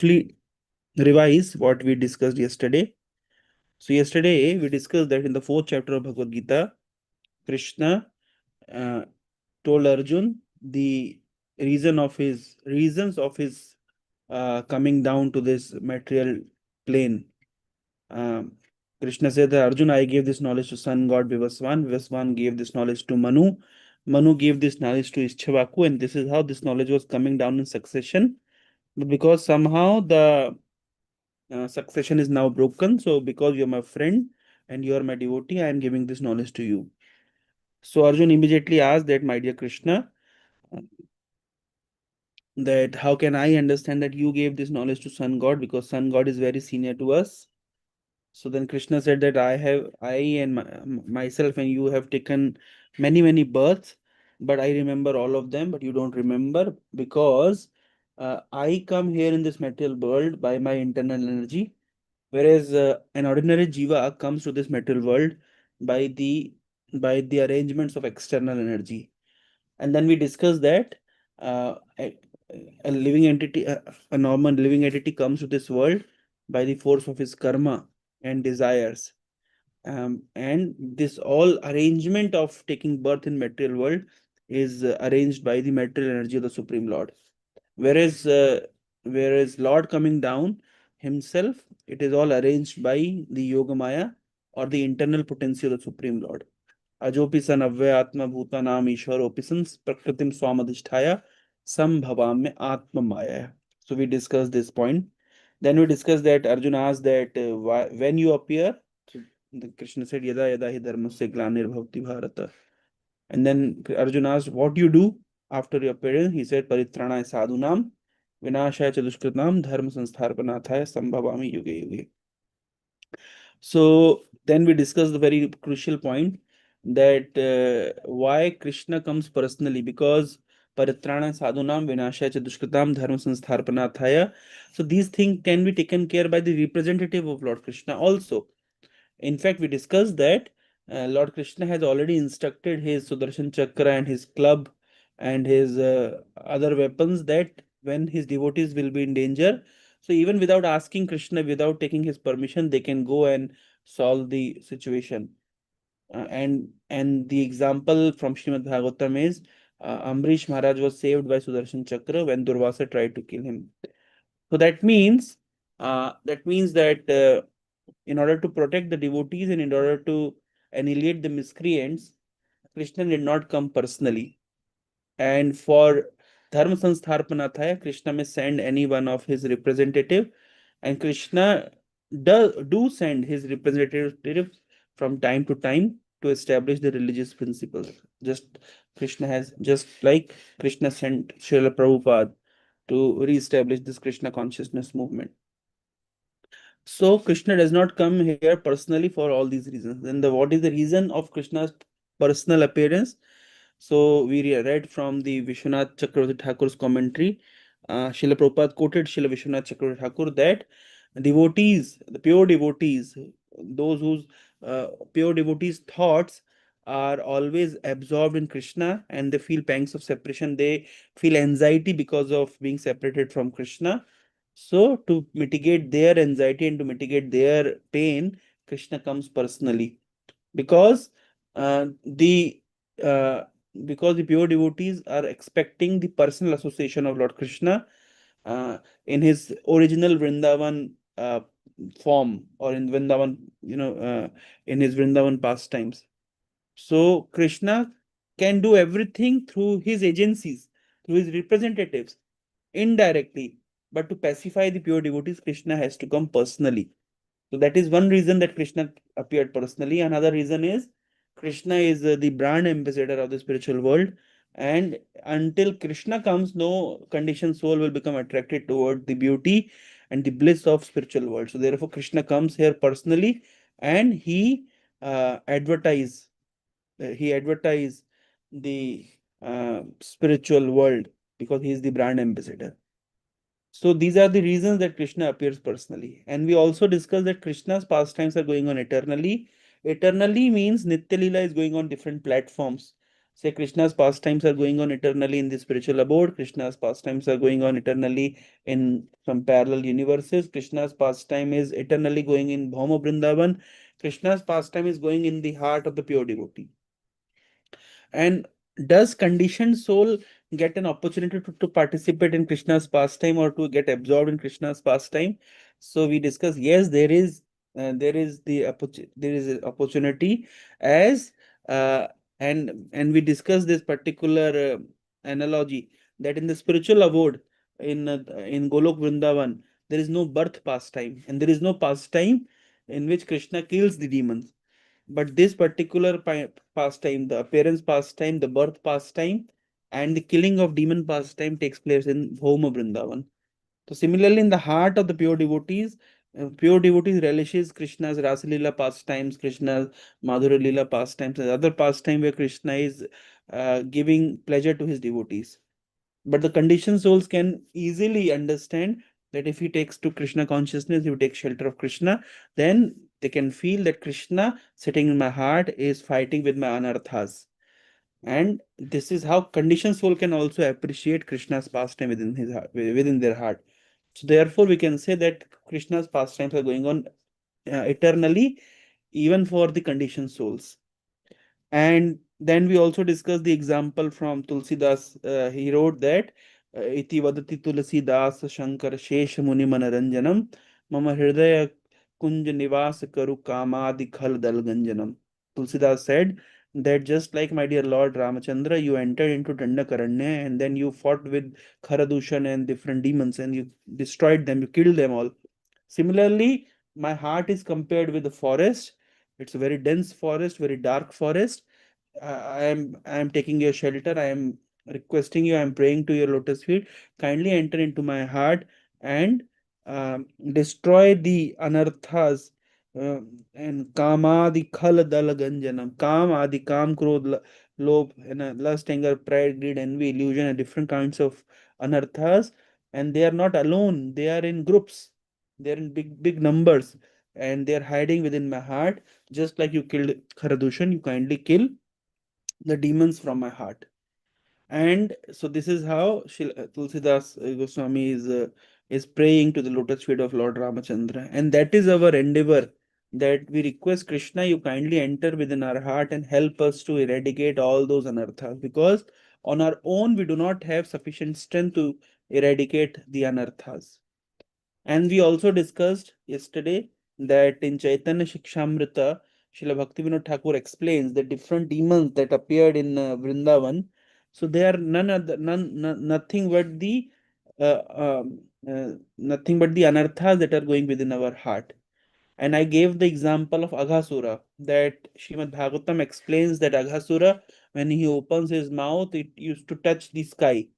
quickly revise what we discussed yesterday. So yesterday we discussed that in the fourth chapter of Bhagavad Gita, Krishna uh, told Arjun the reasons of his coming down to this material plane. Um, Krishna said that Arjun, I gave this knowledge to sun god Vivaswan. Vivaswan gave this knowledge to Manu. Manu gave this knowledge to Ischvaku, and this is how this knowledge was coming down in succession. But because somehow the succession is now broken, so because you're my friend and you're my devotee, I am giving this knowledge to you. So Arjun immediately asked that, my dear Krishna, uh, that how can I understand that you gave this knowledge to sun god, because sun god is very senior to us. So then Krishna said that I and myself and you have taken many births, but I remember all of them, but you don't remember, because I come here in this material world by my internal energy, whereas an ordinary jiva comes to this material world by the arrangements of external energy. And then we discussed that uh, a, a living entity, a normal living entity comes to this world by the force of his karma and desires. And this all arrangement of taking birth in material world is arranged by the material energy of the Supreme Lord. Whereas whereas Lord coming down himself, it is all arranged by the Yoga Maya or the internal potency of the Supreme Lord. अजोपि सन अव्यय आत्मा भूतानाम ईश्वरोपि सन प्रकृतिम स्वामधिष्ठाय संभवाम्य आत्म माया. So we discussed this point. Then we discussed that Arjuna asked that when you appear. So Krishna said yada yada hi dharmasya glanirбhavati bharata. And then Arjuna asked, what do you do after your appearance? He said, paritranaya sadhunam vinashaya cha dushkritam dharma sanstharpanathaya sambhavami yuge yuge. So then we discussed the very crucial point that why Krishna comes personally, because paritrana sadhunam vinashaya cha dushkritam dharma sanstharpanathaya. So these things can be taken care by the representative of Lord Krishna also. In fact, we discussed that Lord Krishna has already instructed his Sudarshan Chakra and his club and his other weapons that when his devotees will be in danger, so even without asking Krishna, without taking his permission, they can go and solve the situation. And the example from Srimad Bhagavatam is Amrish Maharaj was saved by Sudarshan Chakra when Durvasa tried to kill him. So that means that in order to protect the devotees and in order to annihilate the miscreants, Krishna did not come personally. And for Dharma Sanstharpanathaya, Krishna may send any one of his representative, and Krishna do send his representatives from time to time to establish the religious principles. Just like Krishna sent Srila Prabhupada to re-establish this Krishna consciousness movement. So Krishna does not come here personally for all these reasons. Then what is the reason of Krishna's personal appearance? So we read from the Vishwanath Chakravarti Thakur's commentary. Srila Prabhupada quoted Srila Vishwanath Chakravarti Thakur that devotees, the pure devotees, those whose pure devotees' thoughts are always absorbed in Krishna and they feel pangs of separation. They feel anxiety because of being separated from Krishna. So, to mitigate their anxiety and to mitigate their pain, Krishna comes personally, because the uh, because the pure devotees are expecting the personal association of Lord Krishna in his original Vrindavan form, or in Vrindavan, in his Vrindavan pastimes. So Krishna can do everything through his agencies, through his representatives, indirectly. But to pacify the pure devotees, Krishna has to come personally. So that is one reason that Krishna appeared personally. Another reason is Krishna is the brand ambassador of the spiritual world. And until Krishna comes, no conditioned soul will become attracted toward the beauty and the bliss of spiritual world. So therefore, Krishna comes here personally, and advertise he advertise the spiritual world, because he is the brand ambassador. So these are the reasons that Krishna appears personally. And we also discussed that Krishna's pastimes are going on eternally. Eternally means Nitya Leela is going on different platforms. Say Krishna's pastimes are going on eternally in the spiritual abode, Krishna's pastimes are going on eternally in some parallel universes, Krishna's pastime is eternally going in Bhauma Vrindavan, Krishna's pastime is going in the heart of the pure devotee. And does conditioned soul get an opportunity to participate in Krishna's pastime or to get absorbed in Krishna's pastime? So we discuss, yes, there is an opportunity as uh, and we discuss this particular analogy that in the spiritual abode in Golok Vrindavan there is no birth pastime and there is no pastime in which Krishna kills the demons. But this particular pastime, the appearance pastime, the birth pastime, and the killing of demon pastime takes place in Bhauma Vrindavan. So similarly, in the heart of the pure devotees relishes Krishna's Rasalila pastimes, Krishna's Madhura Lila pastimes, and other pastime where Krishna is giving pleasure to his devotees. But the conditioned souls can easily understand that if he takes to Krishna consciousness, he takes shelter of Krishna, then they can feel that Krishna sitting in my heart is fighting with my anarthas. And this is how conditioned soul can also appreciate Krishna's pastime within his heart, within their heart. So therefore, we can say that Krishna's pastimes are going on eternally, even for the conditioned souls. And then we also discussed the example from Tulsidas. He wrote that iti vadati Tulsidas Shankar Shesh Muni Manaranjanam Mama Hridaya Kunj Nivas Karu Kamadi Khal Dalganjanam. Tulsidas said that just like my dear Lord Ramachandra, you entered into Dandakaranya and then you fought with Kharadushan and different demons and you destroyed them, you killed them all. Similarly, my heart is compared with the forest. It's a very dense forest, very dark forest. I am taking your shelter. I am requesting you. I am praying to your lotus feet. Kindly enter into my heart and destroy the anarthas and kama khal dal ganjanam. Kam, krodh, lobh, and lust, anger, pride, greed, envy, illusion, and different kinds of anarthas. And they are not alone. They are in groups. They are in big numbers, and they are hiding within my heart. Just like you killed Kharadushan, you kindly kill the demons from my heart. And so this is how Tulsidas Goswami is praying to the lotus feet of Lord Ramachandra, and that is our endeavor. That we request Krishna, you kindly enter within our heart and help us to eradicate all those anarthas, because on our own we do not have sufficient strength to eradicate the anarthas. And we also discussed yesterday that in Chaitanya Shikshamrita, Srila Bhaktivinoda Thakur explains the different demons that appeared in Vrindavan. So they are nothing but the uh, um, nothing but the anarthas that are going within our heart. And I gave the example of Aghasura, that Srimad Bhagavatam explains that Aghasura, when he opens his mouth, it used to touch the sky.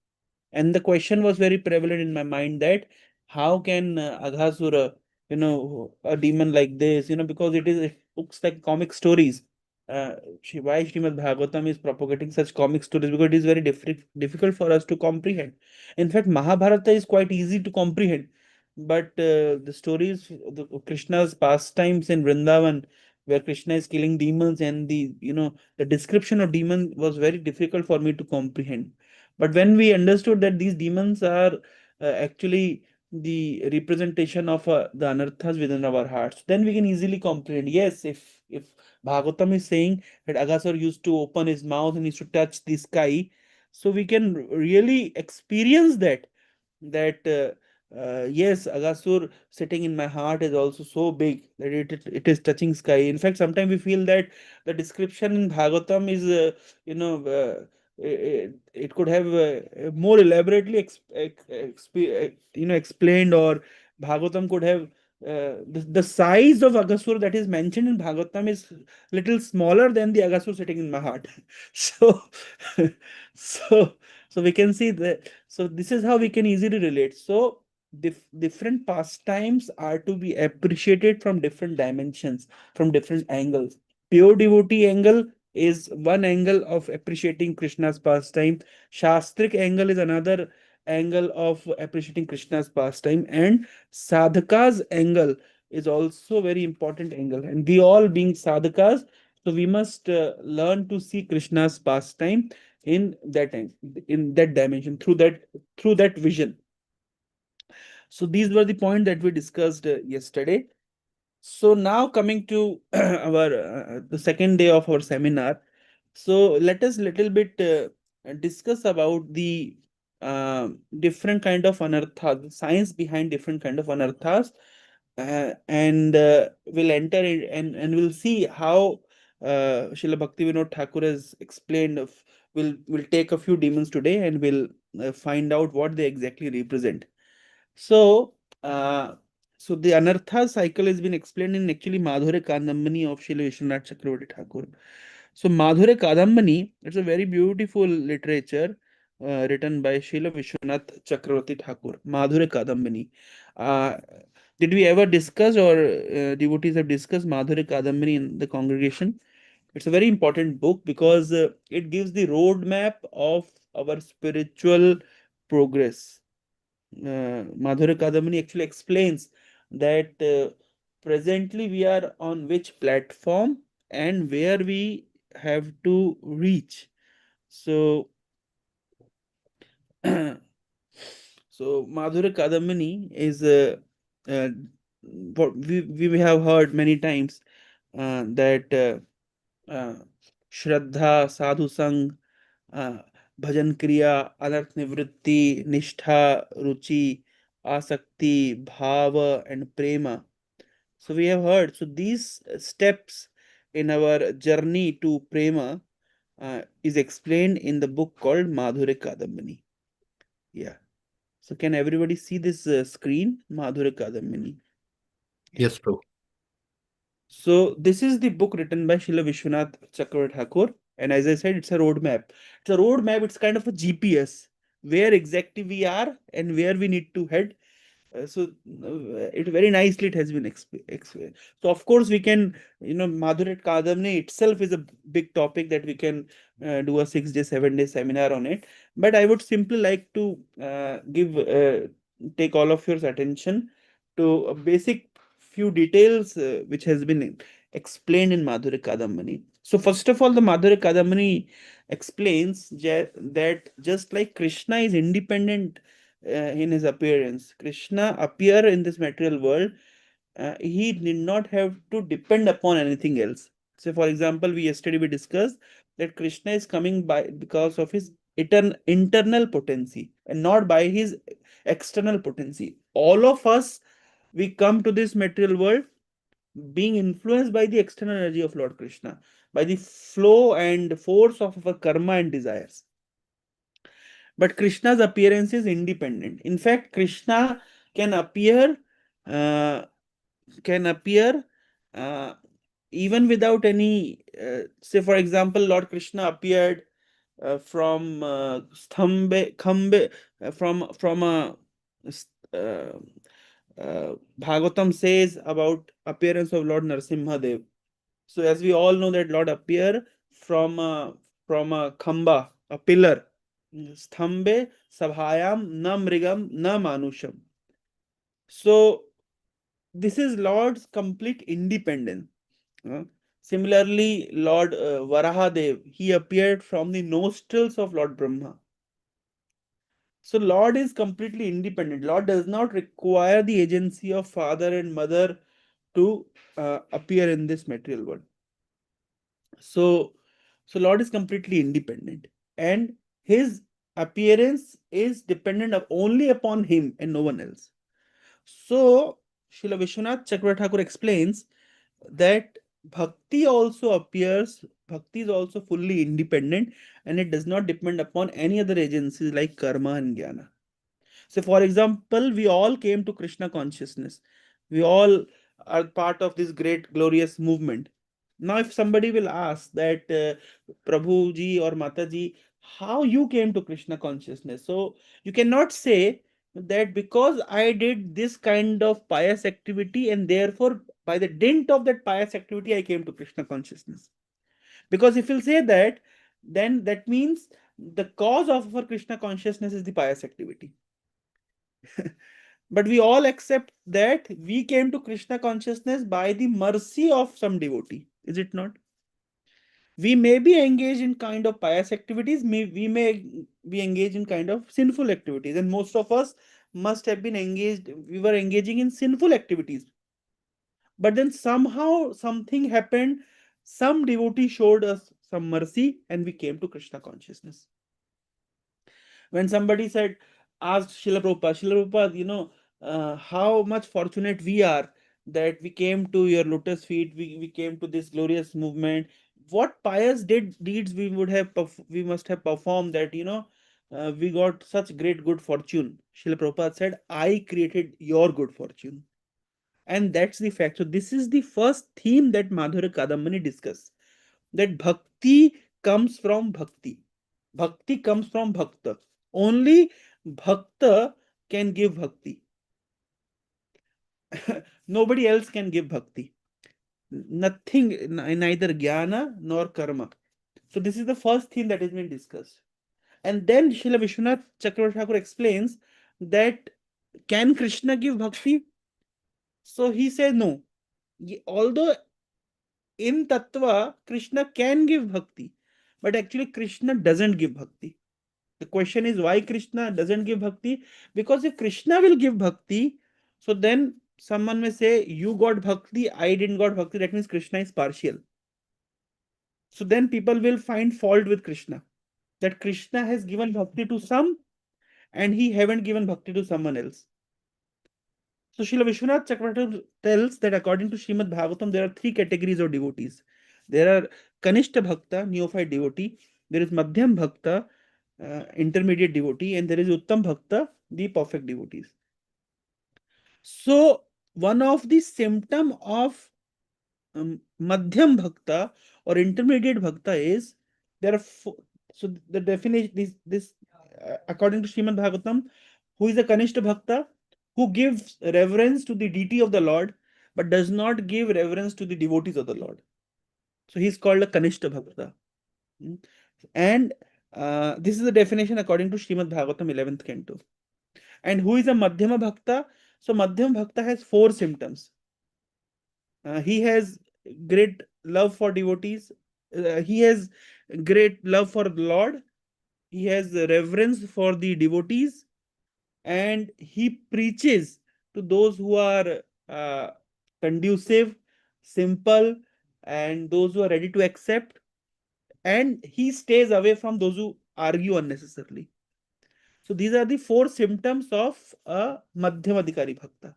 And the question was very prevalent in my mind that how can Aghasura, a demon like this, because it looks like comic stories. Why Srimad Bhagavatam is propagating such comic stories? Because it is very difficult for us to comprehend. In fact, Mahabharata is quite easy to comprehend, but the stories, Krishna's pastimes in Vrindavan, where Krishna is killing demons, and the description of demon was very difficult for me to comprehend. But when we understood that these demons are actually the representation of the anarthas within our hearts, then we can easily comprehend. Yes, if Bhagavatam is saying that Aghasur used to open his mouth and used to touch the sky, so we can really experience that yes, Aghasur sitting in my heart is also so big that it is touching sky. In fact, sometimes we feel that the description in Bhagavatam is it could have more elaborately explained, or Bhagavatam could have the size of Aghasur that is mentioned in Bhagavatam is little smaller than the Aghasur sitting in my heart. So so so we can see that. So this is how we can easily relate. So different pastimes are to be appreciated from different dimensions, from different angles. Pure devotee angle is one angle of appreciating Krishna's pastime. Shastric angle is another angle of appreciating Krishna's pastime, and sadhaka's angle is also very important angle. And we all being sadhakas, So we must learn to see Krishna's pastime in that in that dimension, through that vision. So these were the points that we discussed yesterday. So now coming to our the second day of our seminar. So let us little bit discuss about the different kind of anarthas, the science behind different kind of anarthas, and we'll enter it, and we'll see how Srila Bhaktivinoda Thakur has explained. We'll take a few demons today, and we'll find out what they exactly represent. So, uh, so the Anartha cycle has been explained in actually Madhure Kadambani of Srila Vishwanath Chakravarti Thakur. So, Madhure Kadambani, it's a very beautiful literature written by Srila Vishwanath Chakravarti Thakur. Madhure Kadambani. Uh, did we ever discuss, or devotees have discussed Madhure Kadambani in the congregation? It's a very important book because it gives the roadmap of our spiritual progress. Madhurya Kadamani actually explains that presently we are on which platform and where we have to reach. So, so Madhurya Kadamani is uh, what we have heard many times that uh, Shraddha, Sadhu Sang, uh, Bhajan Kriya, Anarth Nivritti, Nishtha, Ruchi, Asakti, Bhava, and Prema. So we have heard. So these steps in our journey to Prema is explained in the book called Madhure Kadambani. Yeah. So can everybody see this screen? Madhure Kadambani. Yes, Prabhu. So this is the book written by Srila Vishwanath Chakravarti Thakur, and as I said, it's a roadmap. It's a roadmap. It's kind of a GPS where exactly we are and where we need to head. It very nicely it has been explained. So of course we can, Madhuret Kadamne itself is a big topic that we can do a 6 day, 7 day seminar on it. But I would simply like to take all of your attention to a basic few details which has been explained in Madhure Kadambani. So first of all, the Madhure Kadambani explains that just like Krishna is independent in his appearance. Krishna appear in this material world. He did not have to depend upon anything else. So, for example, we discussed that Krishna is coming by because of his internal potency and not by his external potency. All of us, we come to this material world being influenced by the external energy of Lord Krishna, by the flow and force of our karma and desires. But Krishna's appearance is independent. In fact, Krishna can appear uh, can appear uh, even without any. Say, for example, Lord Krishna appeared from Sthambe, Khambe, from a uh, Bhagavatam says about appearance of Lord Narsimha Dev. So, as we all know that Lord appear from a khamba, a pillar. Sthambe sabhayam na mrigam na manusham. So this is Lord's complete independence. Uh, Similarly, Lord Varahadev, he appeared from the nostrils of Lord Brahma. So Lord is completely independent. Lord does not require the agency of father and mother to appear in this material world. So, so Lord is completely independent, and his appearance is dependent only upon him and no one else. So, Srila Vishwanath Chakravarti Thakur explains that bhakti is also fully independent, and it does not depend upon any other agencies like karma and jnana. So, for example, we all came to Krishna consciousness. We all are part of this great, glorious movement. Now, if somebody will ask that Prabhu ji or Mata ji, how you came to Krishna consciousness? So, you cannot say that because I did this kind of pious activity and therefore by the dint of that pious activity I came to Krishna consciousness. Because if you'll say that, then that means the cause of our Krishna consciousness is the pious activity. But we all accept that we came to Krishna consciousness by the mercy of some devotee, is it not? We may be engaged in kind of pious activities, we may be engaged in kind of sinful activities, and most of us must have been engaged, we were engaging in sinful activities. But then somehow something happened, some devotee showed us some mercy, and we came to Krishna consciousness. When somebody said, asked Srila Prabhupada, how much fortunate we are that we came to your lotus feet, we came to this glorious movement. What pious deeds we must have performed that, we got such great good fortune. Srila Prabhupada said, I created your good fortune. And that's the fact. So this is the first theme that Madhurya Kadambini discuss, that bhakti comes from bhakti. Bhakti comes from bhakta. Only bhakta can give bhakti. Nobody else can give bhakti. Nothing, neither jnana nor karma. So this is the first theme that has been discussed. And then Srila Vishwanath Chakravarti Thakur explains that can Krishna give bhakti? So he says no. Although in Tattva, Krishna can give bhakti, but actually Krishna doesn't give bhakti. The question is why Krishna doesn't give bhakti? Because if Krishna will give bhakti, so then someone may say, you got bhakti, I didn't got bhakti. That means Krishna is partial. So then people will find fault with Krishna, that Krishna has given bhakti to some and he haven't given bhakti to someone else. So Srila Vishwanath Chakravarti tells that according to Srimad Bhagavatam, there are three categories of devotees. There are Kanishta Bhakta, neophyte devotee. There is Madhyam Bhakta, intermediate devotee, and there is Uttam Bhakta, the perfect devotees. So one of the symptom of Madhyam Bhakta or intermediate Bhakta is there are so the definition this according to Srimad Bhagavatam, who is a Kanishta Bhakta, who gives reverence to the deity of the Lord but does not give reverence to the devotees of the Lord. So he is called a Kanishta Bhakta. And this is the definition according to Srimad Bhagavatam 11th canto. And who is a Madhyama Bhakta? So Madhyama Bhakta has four symptoms. He has great love for devotees. He has great love for the Lord. He has reverence for the devotees, and he preaches to those who are conducive, simple, and those who are ready to accept. And he stays away from those who argue unnecessarily. So these are the four symptoms of a Madhyamadikari Bhakta.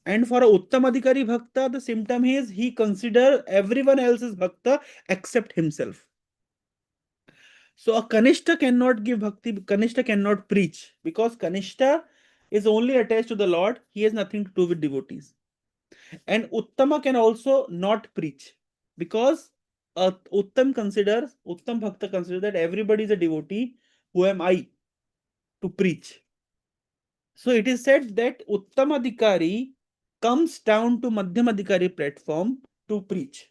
And for a Uttamadikari Bhakta, the symptom is he considers everyone else as Bhakta except himself. So a Kanishta cannot give Bhakti, Kanishta cannot preach, because Kanishta is only attached to the Lord. He has nothing to do with devotees. And Uttama can also not preach, because Uttam Bhakta considers that everybody is a devotee. Who am I to preach? So it is said that Uttamadikari comes down to Madhyamadikari platform to preach.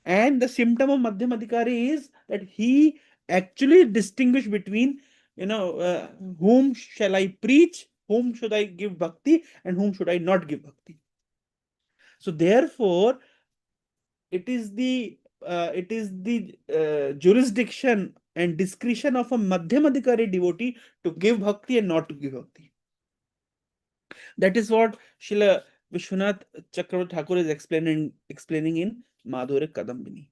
And the symptom of Madhyamadikari is that he actually distinguish between, whom shall I preach, whom should I give bhakti, and whom should I not give bhakti. So therefore, it is the jurisdiction and discretion of a Madhyamadikari devotee to give bhakti and not to give bhakti. That is what Srila Vishwanath Chakravarti Thakur is explaining in Madhurya Kadambini.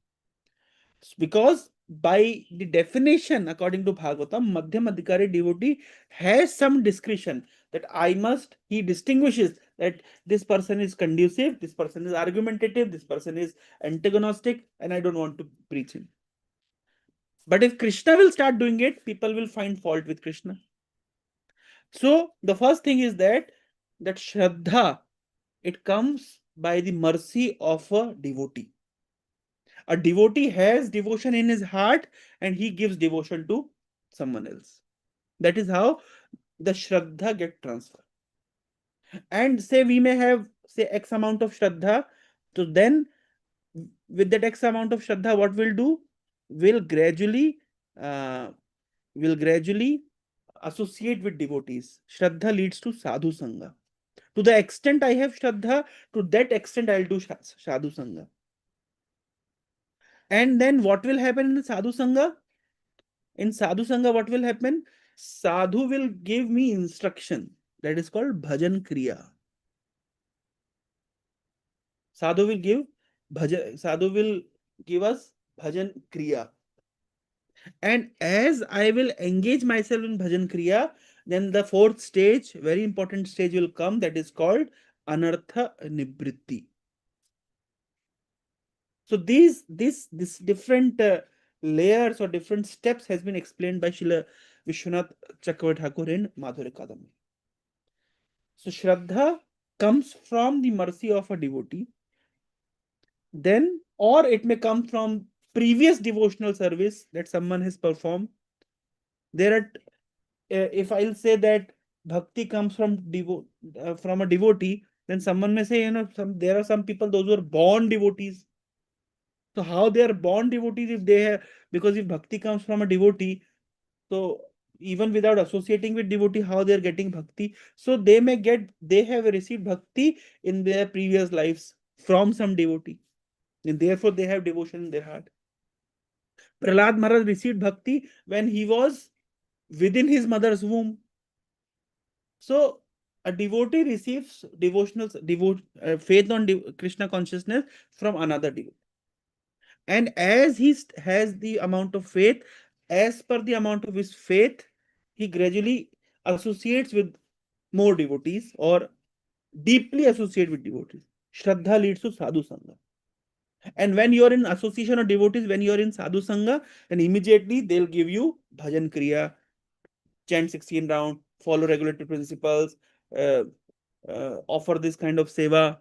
Because by the definition, according to Bhagavatam, Madhyam Adhikari devotee has some discretion, that he distinguishes that this person is conducive, this person is argumentative, this person is antagonistic, and I don't want to preach him. But if Krishna will start doing it, people will find fault with Krishna. So the first thing is that Shraddha, it comes by the mercy of a devotee. A devotee has devotion in his heart and he gives devotion to someone else. That is how the Shraddha get transferred. And say we may have, say, X amount of Shraddha. So then with that X amount of Shraddha, what we'll do? We'll gradually uh, associate with devotees. Shraddha leads to Sadhu Sangha. To the extent I have Shraddha, to that extent I'll do Sadhu Sangha. And then what will happen in the sadhu sangha? In sadhu sangha, what will happen? Sadhu will give me instruction. That is called bhajan kriya. Sadhu will give Sadhu will give us bhajan kriya. And as I will engage myself in bhajan kriya, then the fourth stage, very important stage will come, that is called anartha nivritti. So this different layers or different steps has been explained by Srila Vishwanath Chakravarti Thakur in Madhurya Kadam. So Shraddha comes from the mercy of a devotee, then, or it may come from previous devotional service that someone has performed. There are, if I'll say that bhakti comes from from a devotee, then someone may say, there are some people, those who are born devotees. So how they are born devotees if they have, because if bhakti comes from a devotee, so even without associating with devotee, how they are getting bhakti? So they have received bhakti in their previous lives from some devotee, and therefore they have devotion in their heart. Prahlad Maharaj received bhakti when he was within his mother's womb. So a devotee receives faith on Krishna consciousness from another devotee. And as he has the amount of faith, as per the amount of his faith, he gradually associates with more devotees or deeply associate with devotees. Shraddha leads to sadhu sangha. And when you are in association of devotees, when you are in sadhu sangha, then immediately they'll give you bhajan kriya, chant 16 round, follow regulatory principles, uh, offer this kind of seva.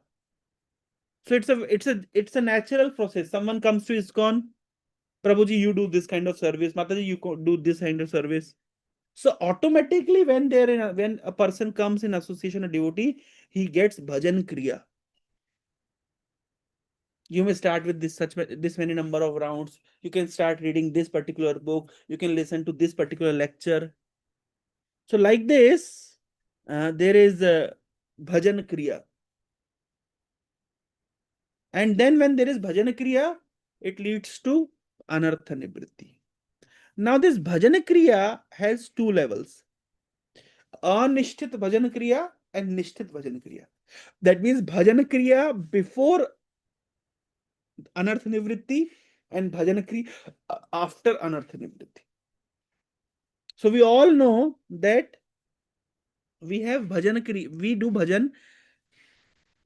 So it's a natural process. Someone comes to Iskcon, Prabhuji, you do this kind of service. Mataji, you do this kind of service. So automatically, when a person comes in association of devotee, he gets bhajan kriya. You may start with this many number of rounds. You can start reading this particular book. You can listen to this particular lecture. So like this, there is a bhajan kriya. And then when there is bhajan kriya, it leads to anartha nivritti. Now this bhajan kriya has two levels: anishthit bhajan kriya and nishthit bhajan kriya. That means bhajan kriya before anartha nivritti and bhajan kriya after anartha nivritti. So we all know that we have bhajan kriya, we do bhajan,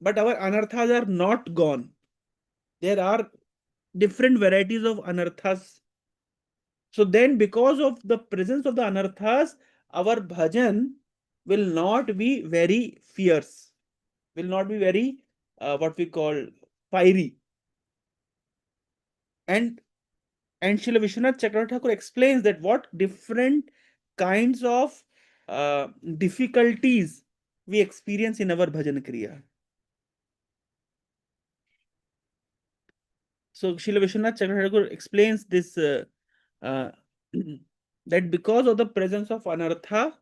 but our anarthas are not gone. There are different varieties of anarthas. So then, because of the presence of the anarthas, our bhajan will not be very fierce, will not be very what we call fiery. And Srila Vishwanath Chakravarti Thakur explains that what different kinds of difficulties we experience in our bhajan kriya. So Srila Vishwanath Chakravarti Thakur explains this that because of the presence of anartha,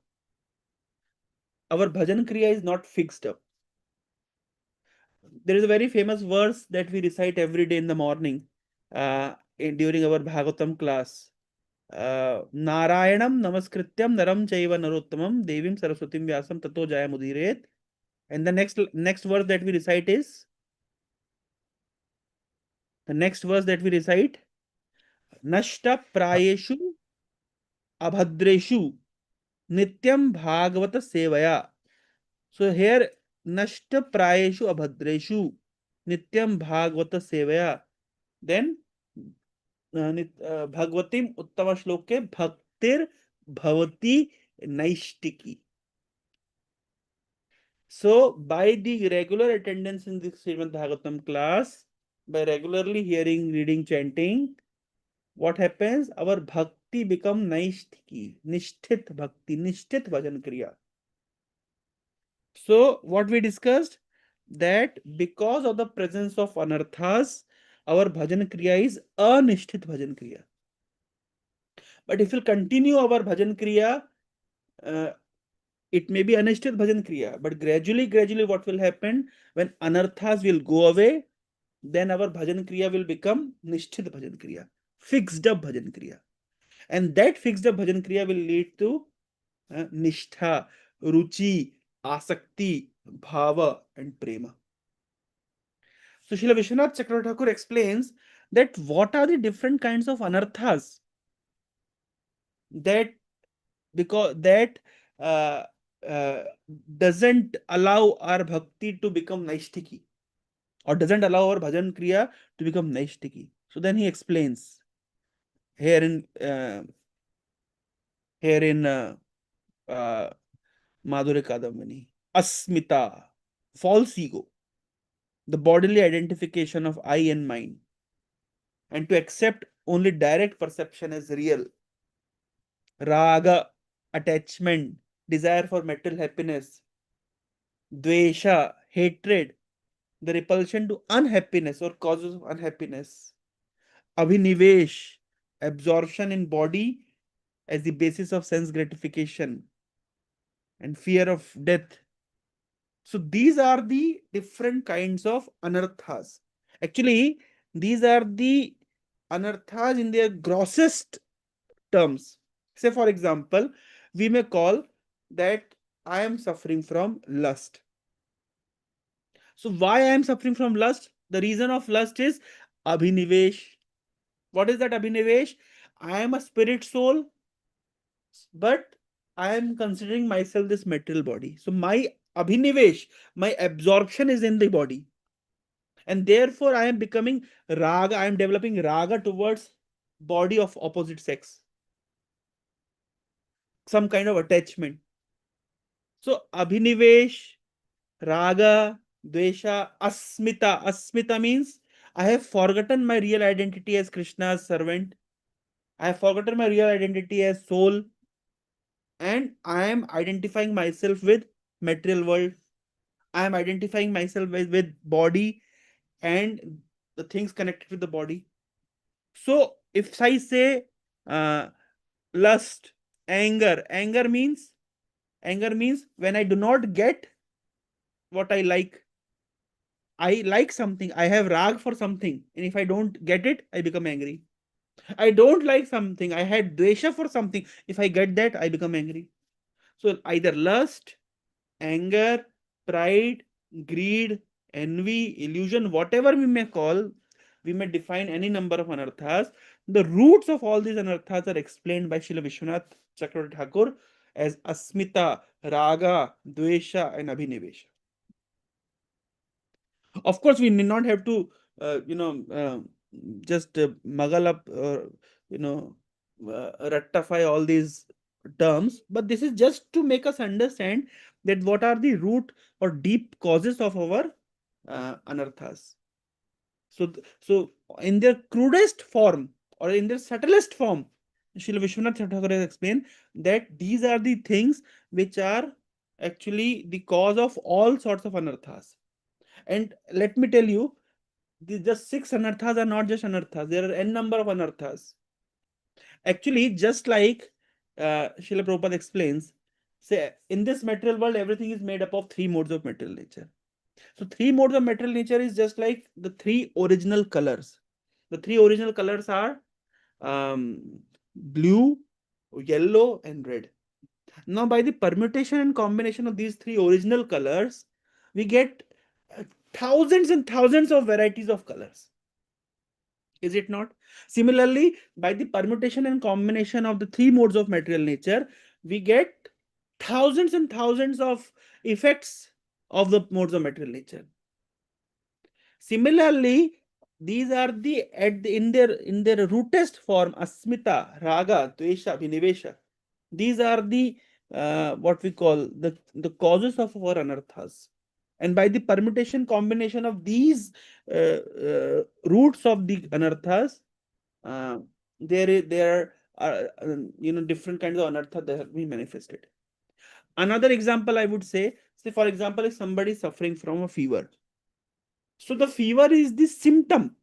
our bhajan kriya is not fixed up. There is a very famous verse that we recite every day in the morning during our Bhagavatam class. Narayanam namaskrityam naram chaiva narottamam devim saraswatim vyasam tato jaya mudiret. And the next verse that we recite is Nashta prayeshu abhadreshu nityam bhagavata sevaya. So here Nashta prayeshu abhadreshu nityam bhagavata sevaya. Then Bhagavatim Uttama Shloke Bhaktir Bhavati Naishtiki. So, by the regular attendance in the Srimad Bhagavatam class, by regularly hearing, reading, chanting, what happens? Our bhakti become naishtiki, nishthit bhakti, nishthit bhajan kriya. So, what we discussed, that because of the presence of anarthas, our bhajan kriya is anishthit bhajan kriya. But if we'll continue our bhajan kriya, it may be anishthit bhajan kriya, but gradually what will happen when anarthas will go away, then our bhajan kriya will become nishchit bhajan kriya, fixed up bhajan kriya. And that fixed up bhajan kriya will lead to nishtha, ruchi, asakti, bhava, and prema. So Srila Vishwanath Chakravarti Thakur explains that what are the different kinds of anarthas that because that uh, uh, doesn't allow our bhakti to become naishtiki, or doesn't allow our bhajan kriya to become naishtiki. So then he explains here in here in uh, Madhurya Kadambini, asmita, false ego, the bodily identification of I and mine, and to accept only direct perception as real. Raga, attachment, desire for material happiness. Dvesha, hatred, the repulsion to unhappiness or causes of unhappiness. Abhinivesh, absorption in body as the basis of sense gratification, and fear of death. So these are the different kinds of anarthas. Actually, these are the anarthas in their grossest terms. Say, for example, we may call that I am suffering from lust. So, why I am suffering from lust? The reason of lust is abhinivesh. What is that abhinivesh? I am a spirit soul, but I am considering myself this material body. So, my abhinivesh, my absorption is in the body. And therefore, I am becoming raga, I am developing raga towards body of opposite sex, some kind of attachment. So, abhinivesh, raga, dvesha, asmita. Asmita means I have forgotten my real identity as Krishna's servant. I have forgotten my real identity as soul, and I am identifying myself with material world. I am identifying myself with body and the things connected with the body. So if I say uh, lust, anger means when I do not get what I like. I like something, I have rag for something, and if I don't get it, I become angry. I don't like something, I had dvesha for something, if I get that, I become angry. So either lust, anger, pride, greed, envy, illusion, whatever we may call, we may define any number of anarthas. The roots of all these anarthas are explained by Srila Vishwanath Chakravarti Thakur as asmita, raga, dvesha, and abhinivesha. Of course, we need not have to, just muggle up, rectify all these terms, but this is just to make us understand that what are the root or deep causes of our anarthas. So in their crudest form or in their subtlest form, Srila Vishwanath Thakur has explained that these are the things which are actually the cause of all sorts of anarthas. And let me tell you, the just six anarthas are not just anarthas. There are n number of anarthas. Actually, just like Srila Prabhupada explains, say in this material world, everything is made up of three modes of material nature. So three modes of material nature is just like the three original colors. The three original colors are blue, yellow, and red. Now, by the permutation and combination of these three original colors, we get thousands and thousands of varieties of colors. Is it not? Similarly, by the permutation and combination of the three modes of material nature, we get thousands and thousands of effects of the modes of material nature. Similarly, these are in their rootest form, asmita, raga, dvesha, vinivesha. These are the what we call the causes of our anarthas. And by the permutation combination of these roots of the anarthas, uh, there are different kinds of anartha that have been manifested. Another example I would say for example, if somebody is suffering from a fever, so the fever is the symptom,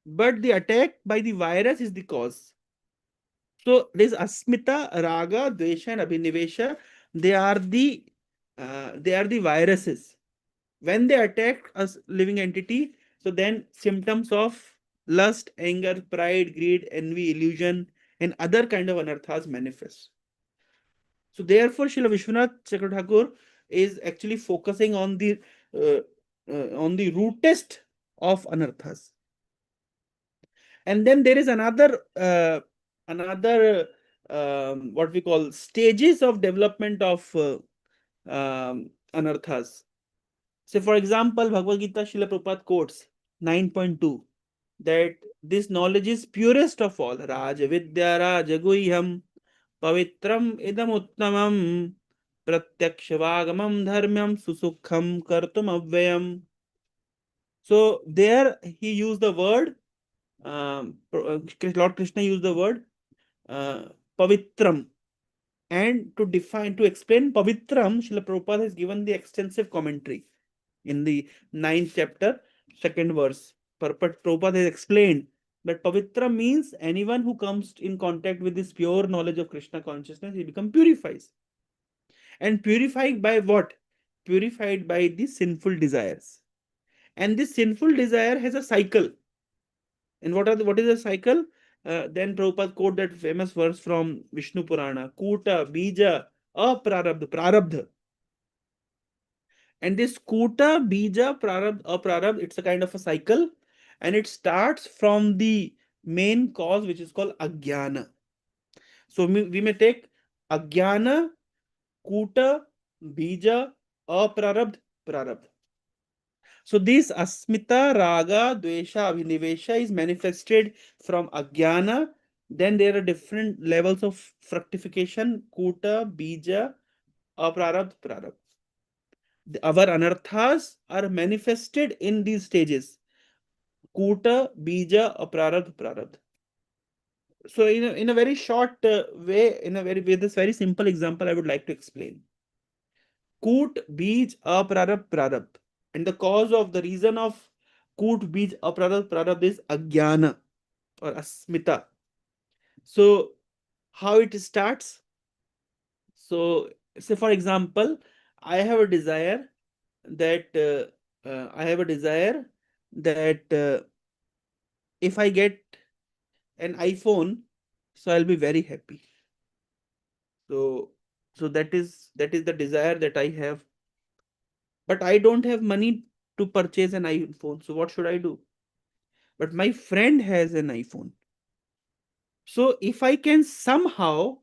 but the attack by the virus is the cause. So this asmita, raga, dvesha, and abhinivesha, they are the viruses When they attack a living entity, so then symptoms of lust, anger, pride, greed, envy, illusion, and other kind of anarthas manifest. So therefore, Srila Vishwanath Chakravarti Thakur is actually focusing uh, on the root test of anarthas. And then there is another what we call stages of development of anarthas. So, for example, Bhagavad Gita Srila Prabhupada quotes 9.2 that this knowledge is purest of all. Raja Vidya Rajaguhyam Pavitram Idam Uttamam Pratyakshavagamam Dharmyam Susukham Kartum Avyayam. So, there he used the word, Lord Krishna used the word Pavitram. And to explain Pavitram, Srila Prabhupada has given the extensive commentary in the 9th chapter, 2nd verse. Prabhupada has explained that Pavitra means anyone who comes in contact with this pure knowledge of Krishna consciousness, he becomes purifies. And purified by what? Purified by the sinful desires. And this sinful desire has a cycle. And what is a cycle? Then Prabhupada quote that famous verse from Vishnu Purana, Kuta, Bija, Aprarabdha, Prarabdha. And this Kuta, Bija, Prarabdha, Aprarabdha, it's a kind of a cycle. And it starts from the main cause, which is called Ajnana. So we may take Ajnana, Kuta, Bija, Aprarabdha, Prarabdha. So this Asmita, Raga, Dvesha, Abhinivesha is manifested from Ajnana. Then there are different levels of fructification, Kuta, Bija, Aprarabdha, Prarabdha. Our anarthas are manifested in these stages. Kuta, Bija, Aprarabdha, Prarabdha. So in a very short way, with this very simple example, I would like to explain. Kut, Bij, Aprarabdha, Prarabdha. And the cause of the reason of Kut, Bij, Aprarabdha, Prarabdha is Ajnana or Asmita. So how it starts? So say for example, I have a desire that if I get an iPhone, so I'll be very happy. So that is the desire that I have. But I don't have money to purchase an iPhone. So what should I do? But my friend has an iPhone. So if I can somehow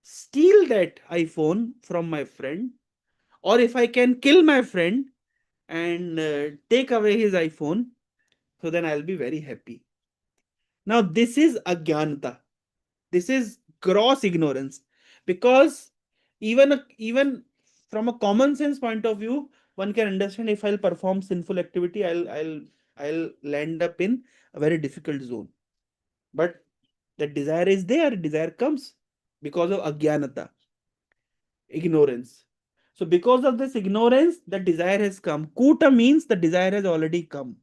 steal that iPhone from my friend, or if I can kill my friend and take away his iPhone, so then I'll be very happy. Now this is Ajnanta. This is gross ignorance, because even from a common sense point of view, one can understand if I'll perform sinful activity, I'll land up in a very difficult zone. But the desire is there, desire comes because of Ajnanata, ignorance. So because of this ignorance, the desire has come. Kuta means the desire has already come.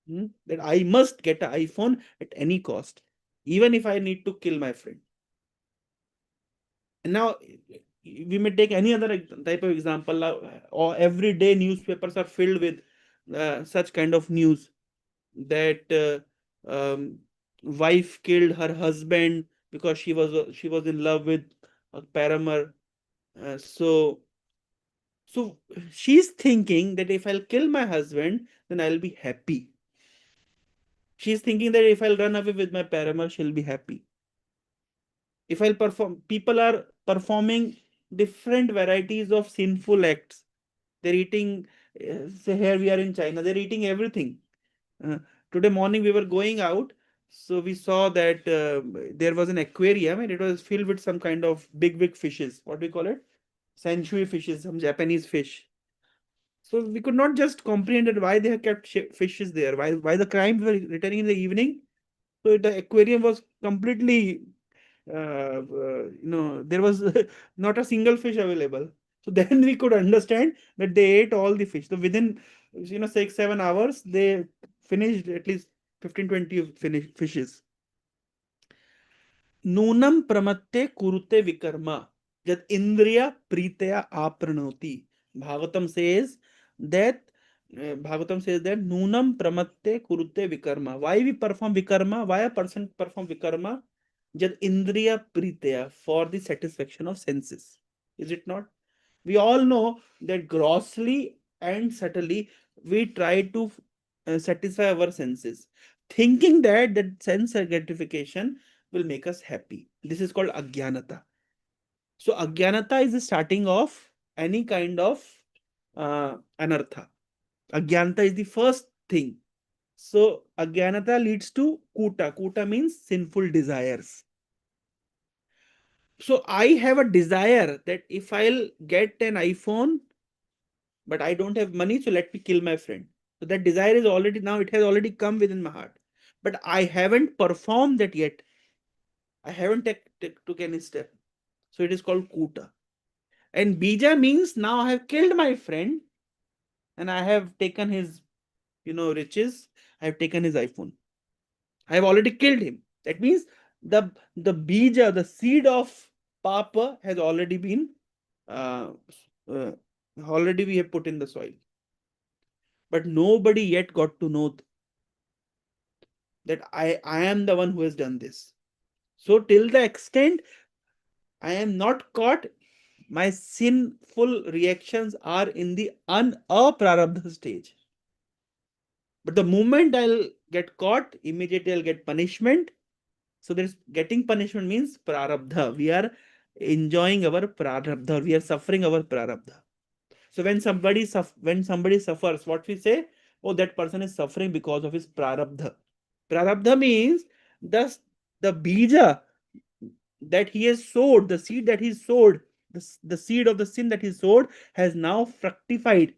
That I must get an iPhone at any cost, even if I need to kill my friend. And now we may take any other type of example, or everyday newspapers are filled with such kind of news that wife killed her husband because she was in love with a paramour. So she's thinking that if I'll kill my husband, then I'll be happy. She's thinking that if I'll run away with my paramour, she'll be happy. If I'll perform, people are performing different varieties of sinful acts. They're eating, say here we are in China, they're eating everything. Today morning we were going out, so we saw that there was an aquarium and it was filled with some kind of big fishes. What do we call it? Sanctuary fishes, some Japanese fish. So we could not just comprehend that why they have kept fishes there, why the crimes were returning in the evening. So the aquarium was completely there was not a single fish available. So then we could understand that they ate all the fish. So within 6-7 hours, they finished at least 15-20 fishes. Nunam pramatte kurute vikarma jad indriya pritaya apranoti. Bhagavatam says, that Bhagavatam says that Nunam Pramatte Kurute Vikarma. Why we perform Vikarma? Why a person perform Vikarma? Jad Indriya Priteya, for the satisfaction of senses. Is it not? We all know that grossly and subtly we try to satisfy our senses, thinking that that sense gratification will make us happy. This is called Agyanata. So Agyanata is the starting of any kind of anartha. Agyanata is the first thing. So Agyanata leads to Kuta. Kuta means sinful desires. So I have a desire that if I'll get an iPhone, but I don't have money, so let me kill my friend. So that desire is already now, it has already come within my heart. But I haven't performed that yet. I haven't took any step. So it is called Kuta. And Bija means now I have killed my friend and I have taken his, riches. I have taken his iPhone. I have already killed him. That means the bija, the seed of Papa has already been uh, uh, already we have put in the soil. But nobody yet got to know that I am the one who has done this. So till the extent I am not caught, my sinful reactions are in the unaprarabdha stage. But the moment I'll get caught, immediately I'll get punishment. So there's getting punishment means prarabdha. We are enjoying our prarabdha. We are suffering our prarabdha. So when somebody suffers, what we say? Oh, that person is suffering because of his prarabdha. Prarabdha means the the bija that he has sowed, the seed that he sowed, the seed of the sin that he sowed has now fructified,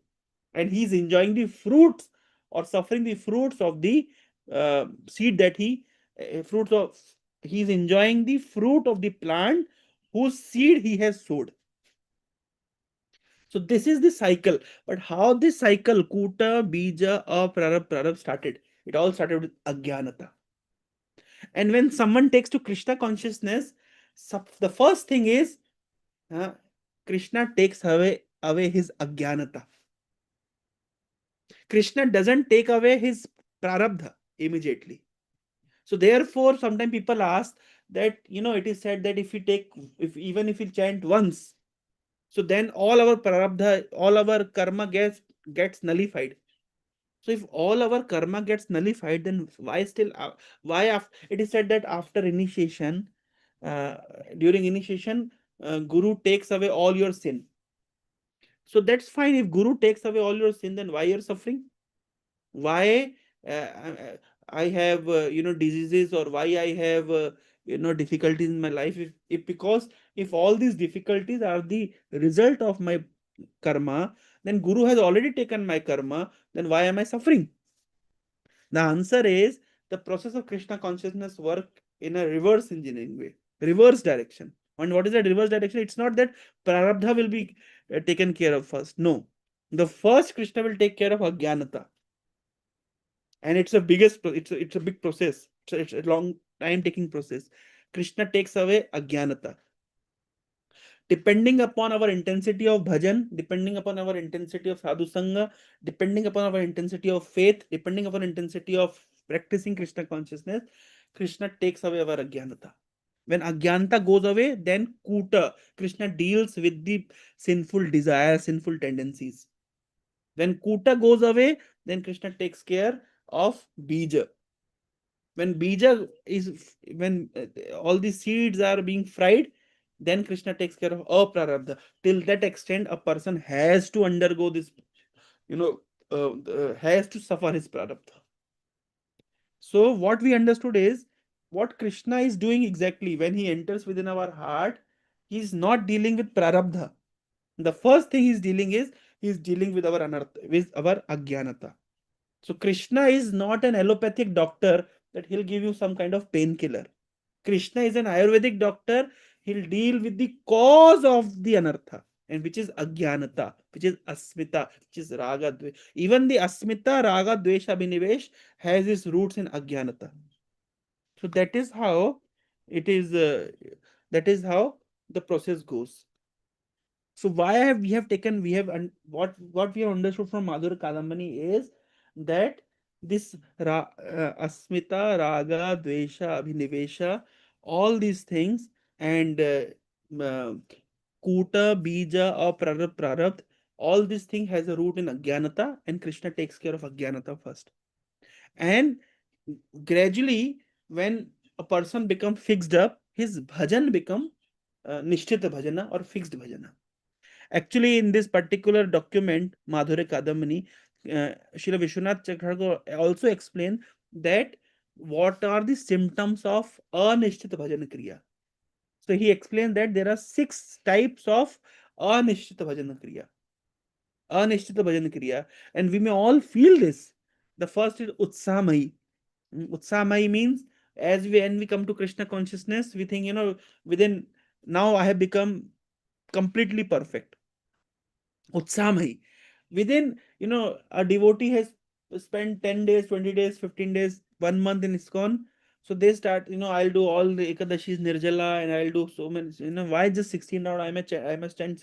and he is enjoying the fruits or suffering the fruits of the seed that fruits of he is enjoying the fruit of the plant whose seed he has sowed. So this is the cycle. But how this cycle, Kuta, Bija, Prarabh started? It all started with Agyanata. And when someone takes to Krishna consciousness, the first thing is Krishna takes away his Agyanata. Krishna doesn't take away his Prarabdha immediately. So therefore, sometimes people ask that, it is said that even if we chant once, so then all our Prarabdha, all our karma gets nullified. So if all our karma gets nullified, then why after it is said that after initiation, uh, during initiation, Guru takes away all your sin. So that's fine. If Guru takes away all your sin, then why you're suffering? Why I have diseases, or why I have difficulties in my life? If because if all these difficulties are the result of my karma, then Guru has already taken my karma. Then why am I suffering? The answer is the process of Krishna consciousness work in a reverse engineering way, reverse direction. And what is that reverse direction? It's not that Prarabdha will be taken care of first. No. The first Krishna will take care of Agyanata. And it's it's a big process. It's a long time taking process. Krishna takes away Agyanata. Depending upon our intensity of bhajan, depending upon our intensity of sadhu sangha, depending upon our intensity of faith, depending upon intensity of practicing Krishna consciousness, Krishna takes away our Agyanata. When Agyanata goes away, then Kuta, Krishna deals with the sinful desires, sinful tendencies. When Kuta goes away, then Krishna takes care of Bija. When Bija is, when all the seeds are being fried, then Krishna takes care of Aprarabdha. Till that extent, a person has to undergo this, has to suffer his prarabdha. So, what we understood is what Krishna is doing exactly when he enters within our heart, he is not dealing with prarabdha. The first thing he's dealing with our anartha, with our agyanata. So Krishna is not an allopathic doctor that he'll give you some kind of painkiller. Krishna is an Ayurvedic doctor. He'll deal with the cause of the anartha, and which is agyanata, which is asmita, which is raga dvesha. Even the asmita, raga, dvesha, binivesh has its roots in agyanata. So that is how it is. That is how the process goes. So why have we have taken we have what we have understood from Madhur Kadambani is that this asmita, raga, dvesha, abhinivesha, all these things, and uh, kuta, bija, or prarabdha, all this thing has a root in ajnanata, and Krishna takes care of ajnanata first. And gradually, when a person becomes fixed up, his bhajan become nishtita bhajana or fixed bhajana. Actually, in this particular document, Madhure Kadamani, Srila Vishwanath Chakravarti also explained that what are the symptoms of anishtita bhajana kriya. So he explained that there are 6 types of anishtita bhajana kriya. Anishtita bhajana kriya, and we may all feel this. The first is utsamai. Utsamai means when we come to Krishna consciousness, we think, within now I have become completely perfect. Utsamai. Within, a devotee has spent 10 days, 20 days, 15 days, 1 month in Iskcon. So they start, I'll do all the Ekadashis Nirjala, and I'll do so many, why just 16 rounds? I must stand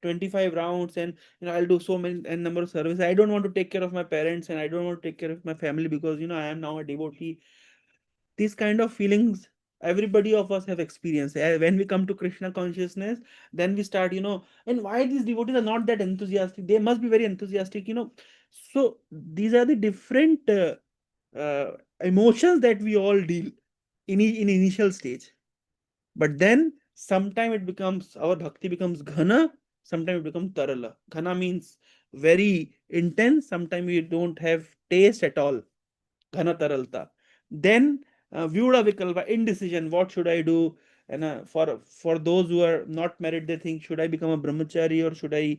25 rounds, and I'll do so many and number of services. I don't want to take care of my parents, and I don't want to take care of my family, because I am now a devotee. These kind of feelings everybody of us have experienced. When we come to Krishna consciousness, then we start, and why these devotees are not that enthusiastic? They must be very enthusiastic. So these are the different emotions that we all deal in initial stage. But then sometime it becomes, our bhakti becomes ghana, sometime it becomes tarala. Ghana means very intense, sometime we don't have taste at all, ghana taralta. Then vyuda vikalpa, indecision, what should I do? And for those who are not married, they think, should I become a brahmachari, or should I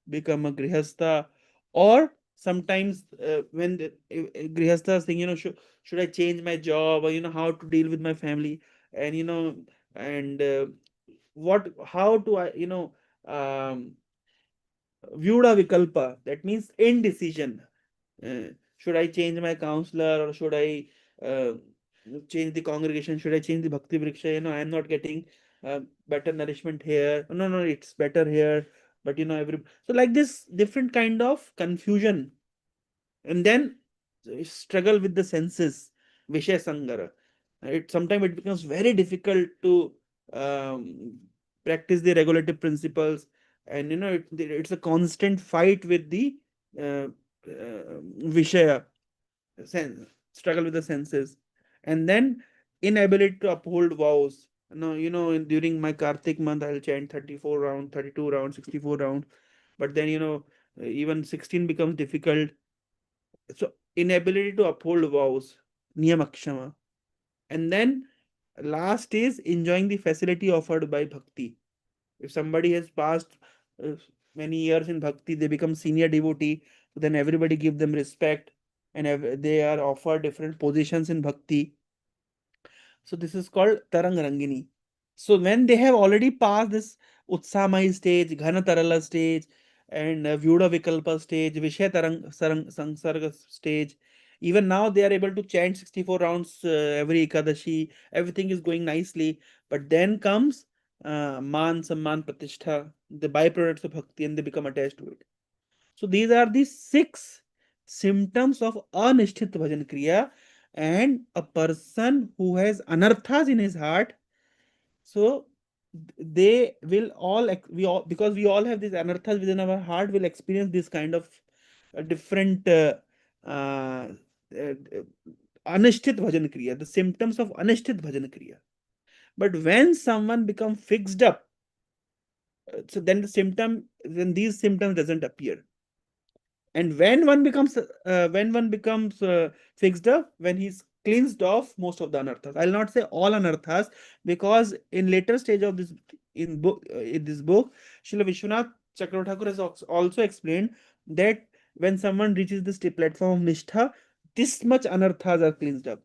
become a grihastha? Or sometimes when the grihasthas think, should I change my job, or how to deal with my family, and and what how to I vyuda vikalpa, that means indecision. Should I change my counselor, or should I uh, change the congregation? Should I change the bhakti vriksha? I am not getting better nourishment here. No, no, it's better here. But every, so like this different kind of confusion, and then struggle with the senses, vishaya sangara. It sometimes it becomes very difficult to um, practice the regulative principles, and it's a constant fight with the uh, vishaya sense, struggle with the senses, and then inability to uphold vows. No, during my Karthik month, I'll chant 34 round, 32 round, 64 round, but then even 16 becomes difficult. So inability to uphold vows, niyamakshama, and then last is enjoying the facility offered by bhakti. If somebody has passed uh, many years in bhakti, they become senior devotee, so then everybody give them respect, and they are offered different positions in bhakti. So this is called Tarang Rangini. So when they have already passed this Utsamai stage, Ghana Tarala stage, and Vyuda Vikalpa stage, Vishaya Sangsarga stage, even now they are able to chant 64 rounds every Ekadashi. Everything is going nicely. But then comes Man, Samman, Pratishtha, the byproducts of bhakti, and they become attached to it. So these are the 6 symptoms of anisthit bhajan kriya, and a person who has anarthas in his heart. So they will all we all, because we all have these anarthas within our heart, will experience this kind of different uh, uh, anisthit bhajan kriya, the symptoms of anisthit bhajan kriya. But when someone become fixed up, so then these symptoms doesn't appear. And when one becomes fixed up, when he's cleansed off most of the anarthas, I'll not say all anarthas, because in later stage of this in this book, Srila Vishwanath Chakravarti has also explained that when someone reaches this platform of nishtha, this much anarthas are cleansed up.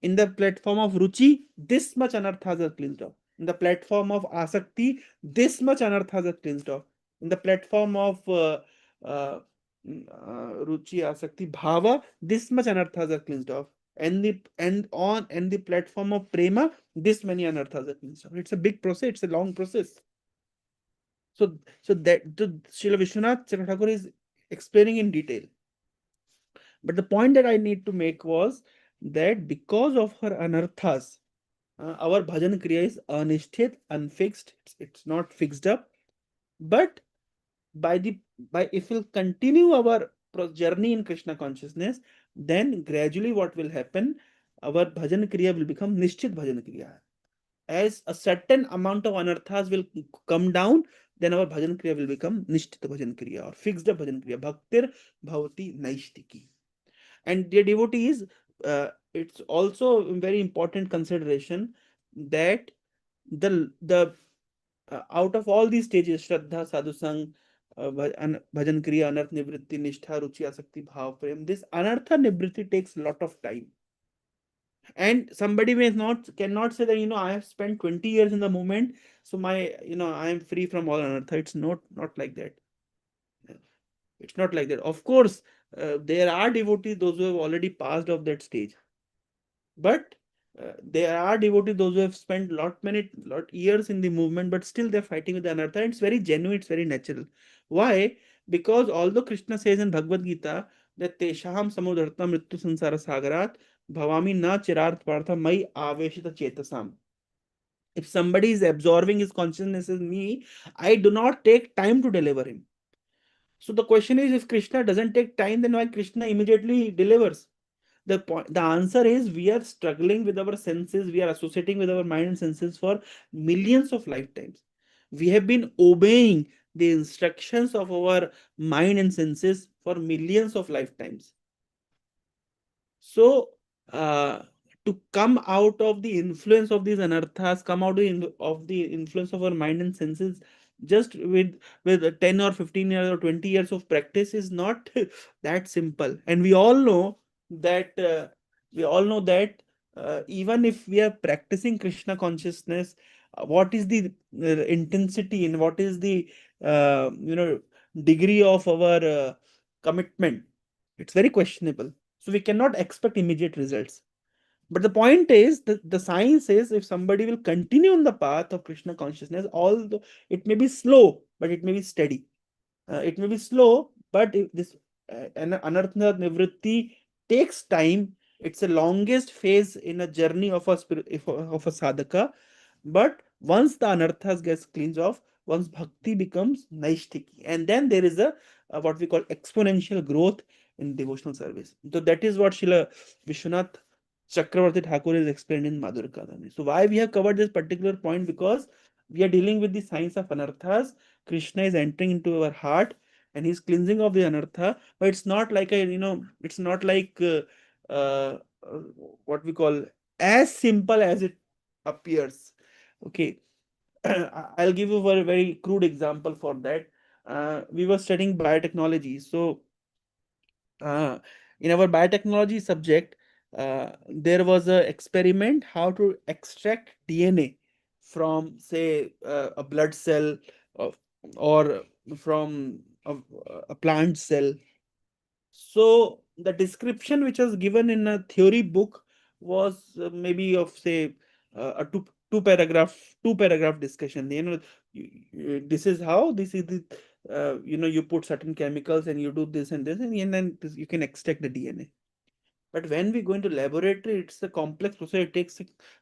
In the platform of ruchi, this much anarthas are cleansed off. In the platform of asakti, this much anarthas are cleansed off. In the platform of uh, ruchi, asakti, bhava, this much anarthas are cleansed off. And the platform of prema, this many anarthas are cleansed off. It's a big process. It's a long process. So that Srila Vishwanath Chakravarti is explaining in detail. But the point that I need to make was that because of her anarthas, our bhajan kriya is anisthit, unfixed. It's not fixed up. But by the by if we'll continue our journey in Krishna consciousness, then gradually what will happen? Our bhajan kriya will become nishchit bhajan kriya. As a certain amount of anarthas will come down, then our bhajan kriya will become nishchit bhajan kriya or fixed bhajan kriya. Bhaktir bhavati naishtiki. And dear devotees, it's also a very important consideration that the out of all these stages, Shraddha, Sadhusang, Bhajan Kriya, Anarth Nivritti, Nishtha, Ruchi, Asakti, Bhav, Prem, this Anartha Nivritti takes a lot of time. And somebody may not cannot say that, I have spent 20 years in the moment, so I am free from all Anartha. It's not like that. It's not like that. Of course, there are devotees, those who have already passed of that stage. But there are devotees, those who have spent lot years in the movement, but still they're fighting with the anartha. It's very genuine, it's very natural. Why? Because although Krishna says in Bhagavad Gita that Teshaham Samudarta Mrityu Sansara Sagarat Bhavami na Chirarth Partha Mai Aveshita Chetasam. If somebody is absorbing his consciousness as me, I do not take time to deliver him. So the question is, if Krishna doesn't take time, then why Krishna immediately delivers? The answer is, we are struggling with our senses, we are associating with our mind and senses for millions of lifetimes. We have been obeying the instructions of our mind and senses for millions of lifetimes. So to come out of the influence of these anarthas, come out of the influence of our mind and senses, just with 10 or 15 years or 20 years of practice is not that simple. And that we all know that even if we are practicing Krishna consciousness, what is the intensity and what is the degree of our commitment? It's very questionable. So we cannot expect immediate results. But the point is that the science is, if somebody will continue on the path of Krishna consciousness, although it may be slow, but it may be steady. It may be slow, but if this anartha nivritti takes time. It's the longest phase in a journey of of a sadhaka. But once the anarthas gets cleansed off, once bhakti becomes naishtiki, and then there is a what we call exponential growth in devotional service. So that is what Srila Vishwanath Chakravarti Thakur is explained in Madhur Kadani. So why we have covered this particular point? Because we are dealing with the science of anarthas. Krishna is entering into our heart and he's cleansing of the anartha, but it's not like it's not like uh, uh, what we call as simple as it appears. Okay. I'll give you a very crude example for that. We were studying biotechnology. So uh, in our biotechnology subject, there was a experiment how to extract DNA from, say, a blood cell, of, or from a plant cell. So the description which was given in a theory book was maybe of, say, a two paragraph discussion. This is how, this is the you put certain chemicals and you do this and this, and then you can extract the DNA. But when we go into laboratory, it's a complex process. It takes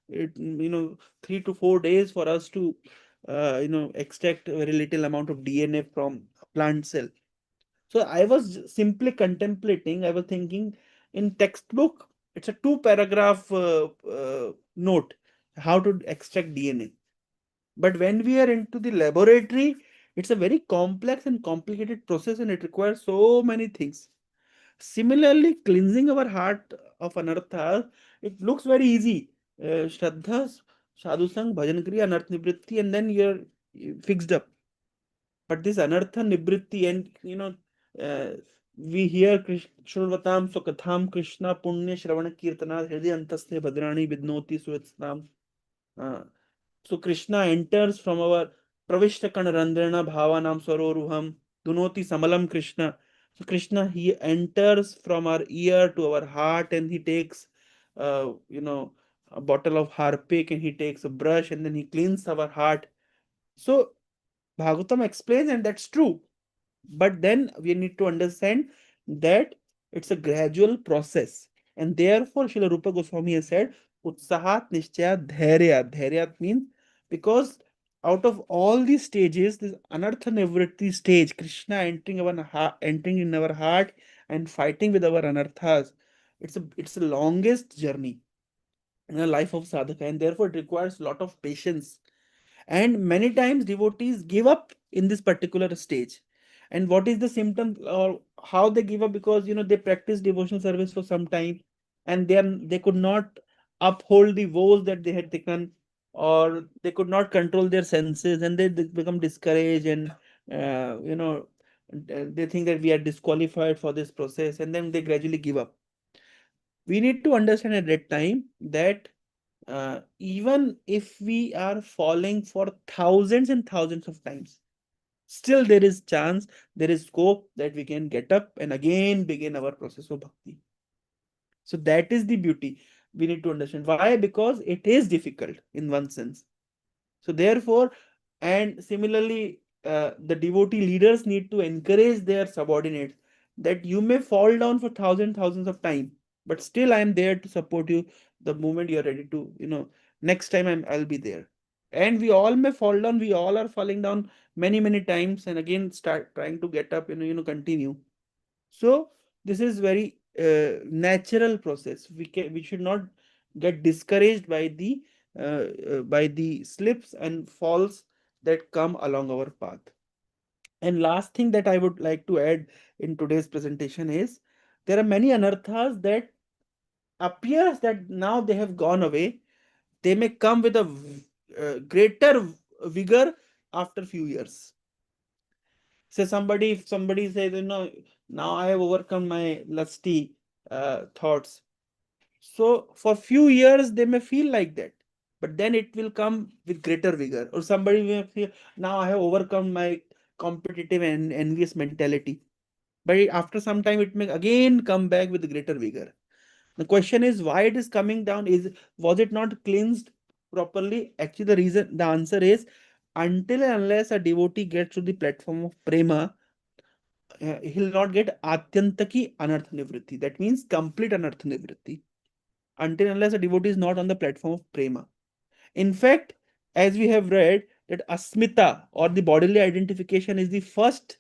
3 to 4 days for us to extract a very little amount of DNA from a plant cell. So I was simply contemplating, I was thinking, in textbook, it's a two-paragraph note, how to extract DNA. But when we are into the laboratory, it's a very complex and complicated process and it requires so many things. Similarly, cleansing our heart of anarthas, it looks very easy. Shraddha, Sadhusang, Bhajan Kriya, Anarth Nivritti, and then you're fixed up. But this anartha nibritti, and we hear Shrunvatam Sukatham Krishna Punya Shravana Kirtana Hriday Antasne Bhadrani Vidnoti Suetsnam. So Krishna enters from our Pravishtakana Randrana Bhavanam Swaroruham Dunoti Samalam Krishna. So Krishna, he enters from our ear to our heart, and he takes a bottle of harpic, and he takes a brush and then he cleans our heart. So Bhagavatam explains, and that's true. But then we need to understand that it's a gradual process. And therefore, Srila Rupa Goswami has said, Utsahat Nishchaya Dhairya. Dhairya means because out of all these stages, this Anartha Nivritti stage, Krishna entering in our heart and fighting with our anarthas, it's the longest journey in the life of sadhaka, and therefore it requires a lot of patience. And many times devotees give up in this particular stage. And what is the symptom or how they give up? Because they practice devotional service for some time, and they could not uphold the vows that they had taken, or they could not control their senses, and they become discouraged, and they think that we are disqualified for this process, and then they gradually give up. We need to understand at that time that even if we are falling for thousands and thousands of times, still there is chance, there is scope that we can get up and again begin our process of bhakti. So that is the beauty. We need to understand why, because it is difficult in one sense. So therefore, and similarly, the devotee leaders need to encourage their subordinates that you may fall down for thousands of time, but still I am there to support you the moment you are ready to, next time I'll be there. And we all may fall down, we all are falling down many times, and again start trying to get up, continue. So this is very natural process. We should not get discouraged by the slips and falls that come along our path. And last thing that I would like to add in today's presentation is there are many anarthas that appears that now they have gone away. They may come with a greater vigor after few years. Say somebody, if somebody says, now I have overcome my lusty thoughts. So for few years they may feel like that, but then it will come with greater vigor. Or somebody may feel, now I have overcome my competitive and envious mentality. But after some time it may again come back with greater vigor. The question is why it is coming down. Was it not cleansed properly? Actually, the answer is until and unless a devotee gets to the platform of prema, he'll not get atyantaki anartha nivritti. That means complete anartha nivritti. Until unless a devotee is not on the platform of prema. In fact, as we have read, that asmita or the bodily identification is the first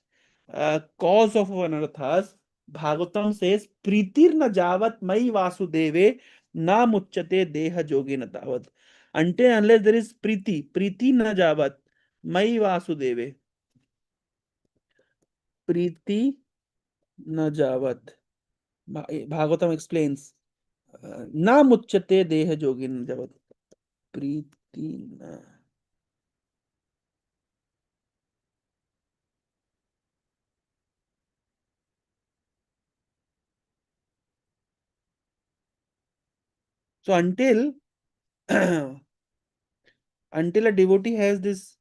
cause of anarthas. Bhagavatam says, Pritir na javat mai vasudeve na muchyate deha jogi na tavat. Until unless there is priti na javat mai vasudeve. Priti na javat. Bhagavatam explains, na muchyate deha jogi na javat. Priti na. So until a devotee has this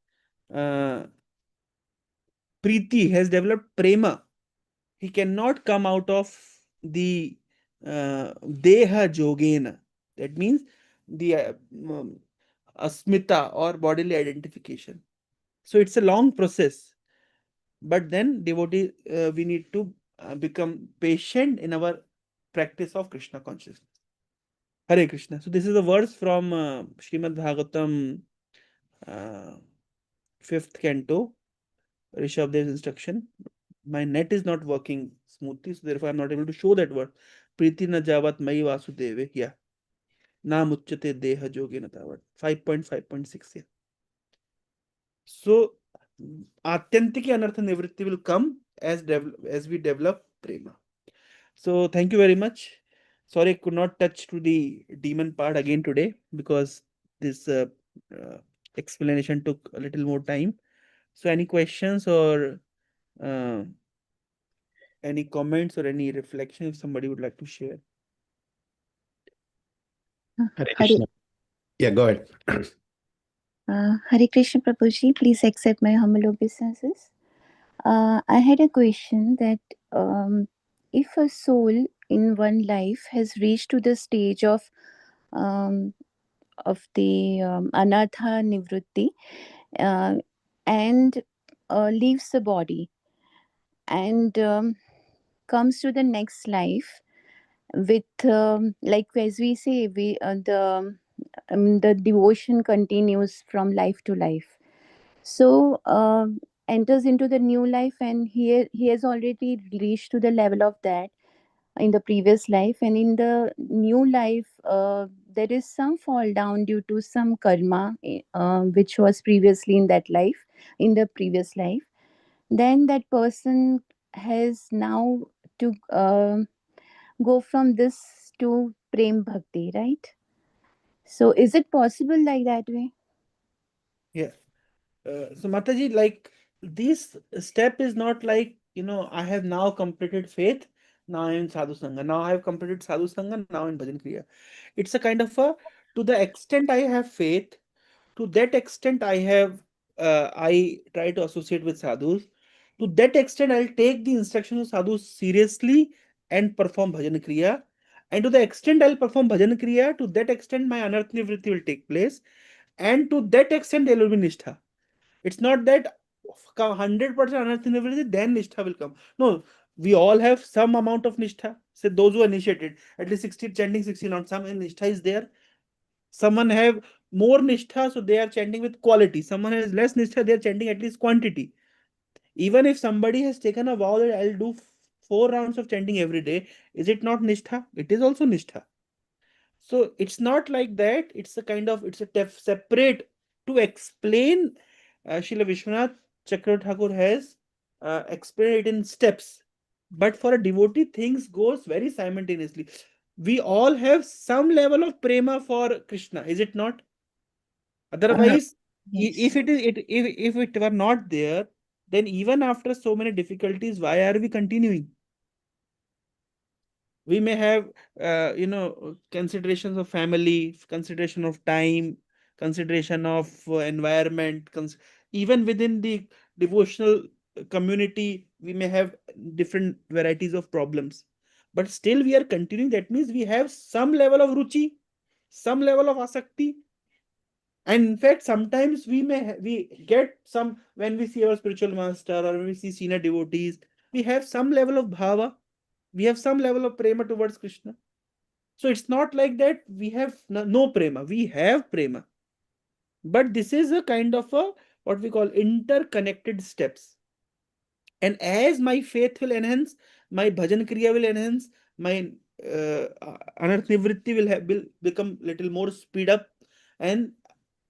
uh, priti, has developed prema, he cannot come out of the deha jogena. That means the asmita or bodily identification. So it's a long process. But then devotee, we need to become patient in our practice of Krishna consciousness. Hare Krishna. So this is a verse from Srimad Bhagavatam, uh, fifth canto, Rishabhadev's instruction. My net is not working smoothly, so therefore I'm not able to show that word. Priti na javat mai vasudeve. Yeah. Na muchyate deha joge na tavat. 5.5.6. Yeah. So atyantiki anartha nivritti will come as we develop prema. So thank you very much. Sorry I could not touch to the demon part again today because this uh, explanation took a little more time. So any questions or uh, any comments or any reflection if somebody would like to share? Hare Hare, Krishna. Yeah, go ahead. Hare Krishna Prabhuji, please accept my humble obeisances. I had a question that if a soul in one life has reached to the stage um, of the anartha nivritti, uh, and leaves the body and comes to the next life with like as we say the devotion continues from life to life. So enters into the new life, and he has already reached to the level of that in the previous life, and in the new life there is some fall down due to some karma which was previously in that life, in the previous life. Then that person has now to go from this to prem bhakti, right? So is it possible like that way? Yeah. So Mataji, like this step is not like, I have now completed faith, now I am in sadhu sangha, now I have completed sadhu sangha, now in bhajan kriya. It's a kind of a, to the extent I have faith, to that extent I try to associate with sadhus. To that extent, I'll take the instructions of sadhus seriously and perform bhajan kriya. And to the extent I'll perform bhajan kriya, to that extent my anarth nivritti will take place. And to that extent there will be nishtha. It's not that 100% anartha then nishtha will come. No, we all have some amount of nishtha. Say those who are initiated, at least 60 chanting, 60 not. Some nishtha is there. Someone have more nishtha, so they are chanting with quality. Someone has less nishtha, they are chanting at least quantity. Even if somebody has taken a vow that I'll do 4 rounds of chanting every day, is it not nishtha? It is also nishtha. So it's not like that. It's a kind of, it's a separate to explain. Srila Vishwanath Chakravarti Thakur has explained it in steps. But for a devotee, things goes very simultaneously. We all have some level of prema for Krishna, is it not? uh, Otherwise, yes. if it is it if it were not there, then even after so many difficulties, why are we continuing? We may have considerations of family, consideration of time, consideration of environment, even within the devotional community we may have different varieties of problems, but still we are continuing. That means we have some level of ruchi, some level of asakti. And in fact, sometimes we get some, when we see our spiritual master or when we see senior devotees, we have some level of bhava, we have some level of prema towards Krishna. So it's not like that we have no prema. We have prema. But this is a kind of a what we call interconnected steps. And as my faith will enhance, my bhajan kriya will enhance, my anarth nivritti will become little more speed up. And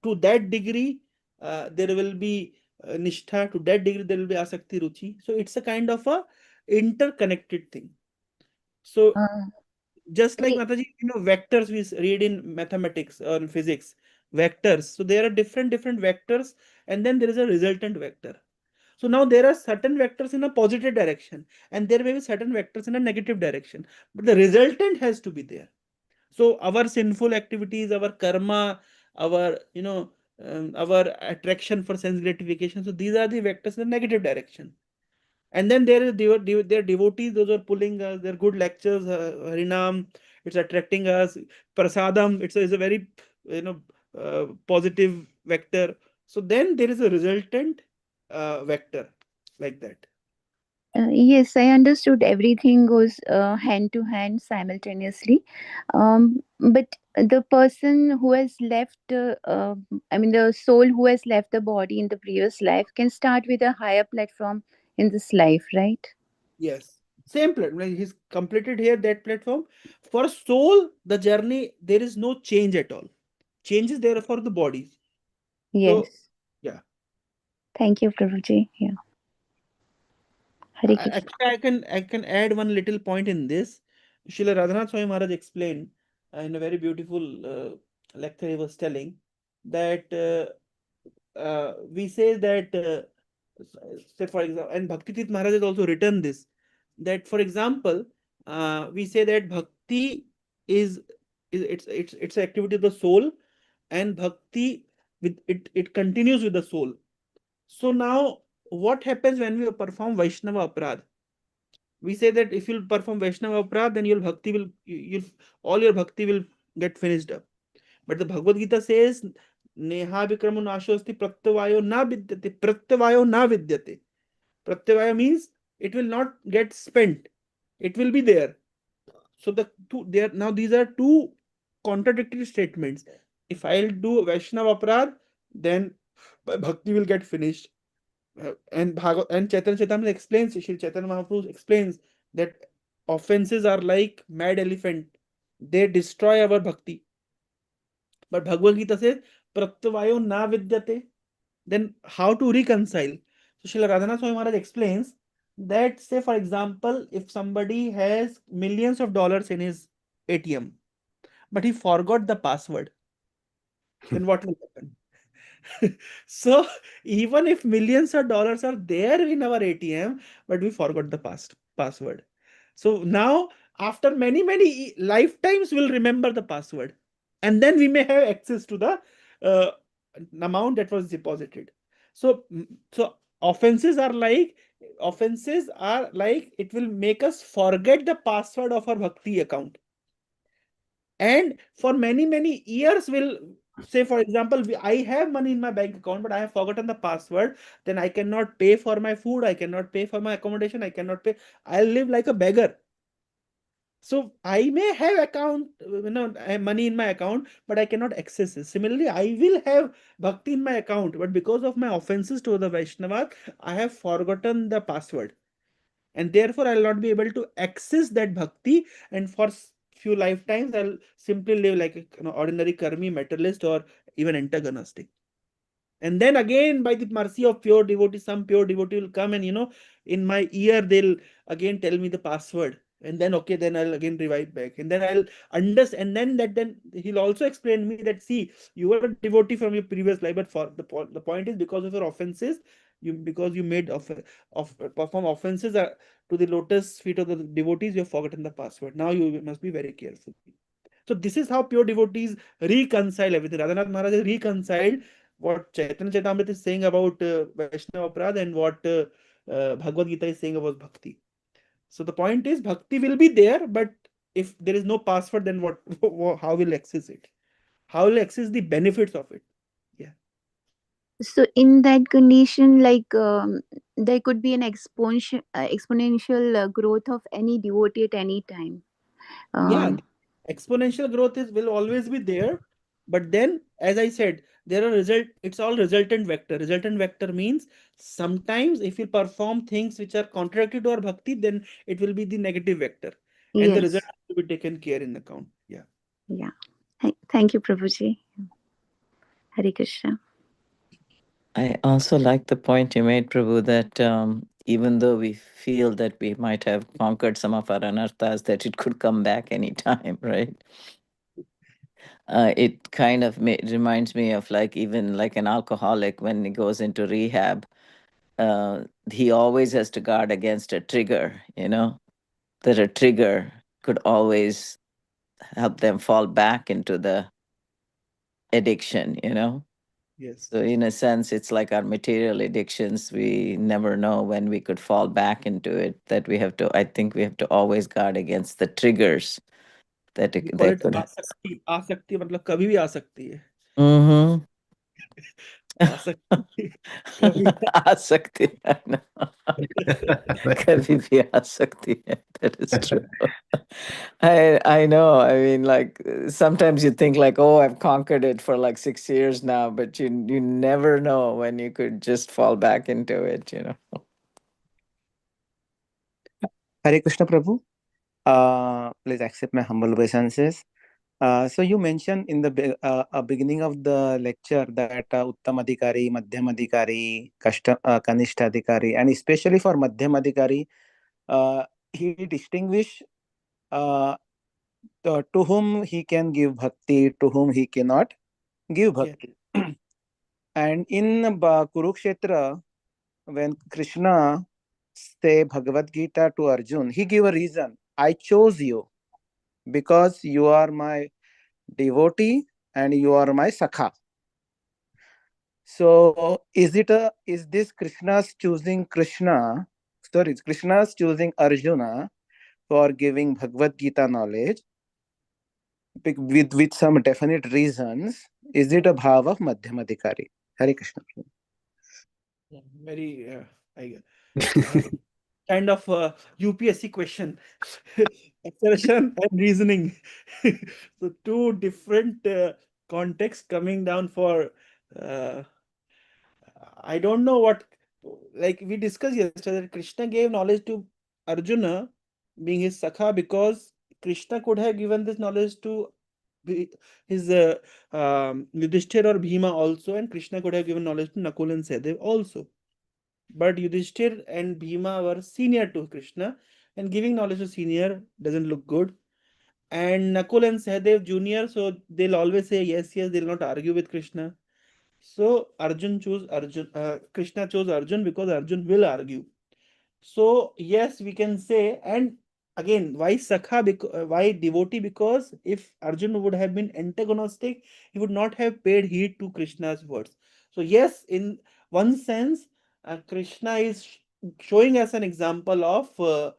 to that degree, there will be nishtha. To that degree, there will be asakti ruchi. So it's a kind of a interconnected thing. So uh, just like ye- Mataji, vectors we read in mathematics or in physics, vectors. So there are different vectors, and then there is a resultant vector. So now there are certain vectors in a positive direction, and there may be certain vectors in a negative direction, but the resultant has to be there. So our sinful activities, our karma, our our attraction for sense gratification. So these are the vectors in the negative direction. And then there is their devotees, those are pulling us, their good lectures, harinam, it's attracting us, prasadam, it's a very positive vector. So then there is a resultant vector, like that. yes, I understood everything goes hand to hand simultaneously. But the person who has left, I mean, the soul who has left the body in the previous life can start with a higher platform in this life, right? Yes, same platform, like he's completed here that platform. For soul, the journey, there is no change at all. Change is there for the bodies. So Yes. yeah. Thank you, Prabhuji. Yeah. Hare Krishna. Actually, I can add one little point in this. Srila Radhanath Swami Maharaj explained in a very beautiful lecture. He was telling that we say that say for example, and Bhaktitit Maharaj has also written this, that for example, we say that bhakti is it's an activity of the soul, and bhakti with it continues with the soul. So now, what happens when we perform Vaishnava Aparadh? We say that if you'll perform Vaishnava Aparadh, then your bhakti will, all your bhakti will get finished up. But the Bhagavad Gita says Neha विक्रमो नाशोस्ति प्रत्यवायो ना विद्यते, प्रत्यवायो ना विद्यते. Pratyavaya means it will not get spent. It will be there. So now these are two contradictory statements. If I'll do Vaishnava Aparadh, then my bhakti will get finished. And Chaitanya Chaitamrita explains, Shri Chaitanya Mahaprabhu explains that offenses are like mad elephant. They destroy our bhakti. But Bhagavad Gita says, Pratyavayo na vidyate. Then how to reconcile? So Srila Radhanath Swami Maharaj explains that, say for example, if somebody has millions of dollars in his ATM, but he forgot the password, then what will happen? So even if millions of dollars are there in our ATM, but we forgot the password. So now after many lifetimes we'll remember the password, and then we may have access to the uh, amount that was deposited. So so offenses are like it will make us forget the password of our bhakti account, and for many years will, say for example, I have money in my bank account but I have forgotten the password, then I cannot pay for my food, I cannot pay for my accommodation, I cannot pay, I'll live like a beggar. So I may have I have money in my account, but I cannot access it. Similarly, I will have bhakti in my account, but because of my offenses to the Vaishnavas, I have forgotten the password, and therefore I'll not be able to access that bhakti, and for few lifetimes I'll simply live like a ordinary karmi, materialist, or even antagonistic. And then again, by the mercy of pure devotee, some pure devotee will come and in my ear they'll again tell me the password, and then okay, then I'll again revive back, and then I'll understand, and then he'll also explain me that, see, you were a devotee from your previous life, but for the point is, because of your offenses, because you made perform offenses to the lotus feet of the devotees, you have forgotten the password. Now you must be very careful. So this is how pure devotees reconcile everything. Radhanath Maharaj has reconciled what Chaitanya Chaitamrita is saying about Vaishnava Aparadh, and what Bhagavad Gita is saying about bhakti. So the point is, bhakti will be there, but if there is no password, then what? How will access it? How will access the benefits of it? Yeah. So in that condition, like there could be an exponential growth of any devotee at any time. Yeah, Um, exponential growth will always be there, but then, as I said, it's all resultant vector. Resultant vector means sometimes if we perform things which are contrary to our bhakti, then it will be the negative vector, and the result yes. will be taken care in account. Yeah. Yeah. Thank you, Prabhuji. Hare Krishna. I also like the point you made, Prabhu, that even though we feel that we might have conquered some of our anarthas, that it could come back anytime, right? It kind of reminds me of even like an alcoholic when he goes into rehab. He always has to guard against a trigger, that a trigger could always help them fall back into the addiction. Yes. So in a sense, it's like our material addictions. We never know when we could fall back into it. I think we have to always guard against the triggers that We call that it could. asakti. Asakti मतलब कभी भी आ सकती है. Mm-hmm. आसक्ति कभी आ सकती है ना. कभी भी आ सकती है. That is true. I know. I mean, like sometimes you think like, oh, I've conquered it for like 6 years now, but you never know when you could just fall back into it. Hare Krishna Prabhu. Please accept my humble obeisances. So you mentioned in the beginning of the lecture that Uttam Adhikari, Madhyam Adhikari, Kanishta Adhikari, and especially for Madhyam Adhikari, he distinguish uh, to whom he can give bhakti, to whom he cannot give yeah. bhakti. And in Kurukshetra, when Krishna say Bhagavad Gita to Arjun, he give a reason. I chose you because you are my devotee and you are my sakha. So is this Krishna's choosing Krishna's choosing Arjuna for giving Bhagavad Gita knowledge with some definite reasons, Is it a bhava of Madhyamadikari? Hare Krishna. Yeah, very kind of UPSC question, acceleration and reasoning. So two different contexts coming down for. Uh, I don't know what. Like we discussed yesterday, that Krishna gave knowledge to Arjuna, being his sakha, because Krishna could have given this knowledge to his Yudhishthir or Bhima also, and Krishna could have given knowledge to Nakul and Sahadev also. But Yudhishthir and Bhima were senior to Krishna, and giving knowledge to senior doesn't look good. And Nakul and Sahadev junior, so they'll always say yes, yes, they'll not argue with Krishna. So Krishna chose Arjun because Arjun will argue. So yes, we can say, and again, why Sakha? Why devotee? Because if Arjun would have been antagonistic, he would not have paid heed to Krishna's words. So yes, in one sense, Krishna is showing us an example of uh,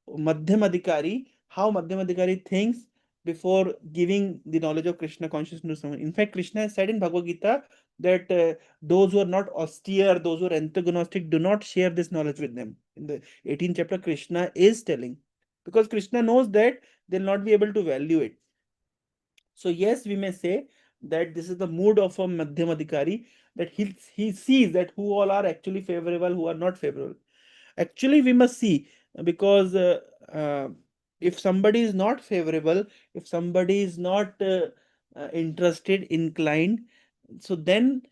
Madhyamadikari, how Madhyamadikari thinks before giving the knowledge of Krishna consciousness to someone. In fact, Krishna has said in Bhagavad Gita that those who are not austere, those who are antagonistic, do not share this knowledge with them. In the 18th chapter, Krishna is telling, because Krishna knows that they'll not be able to value it. So yes, we may say that this is the mood of a Madhyamadikari, that he sees that who all are actually favorable, who are not favorable. Actually, we must see, because uh, if somebody is not favorable, if somebody is not interested, inclined, so then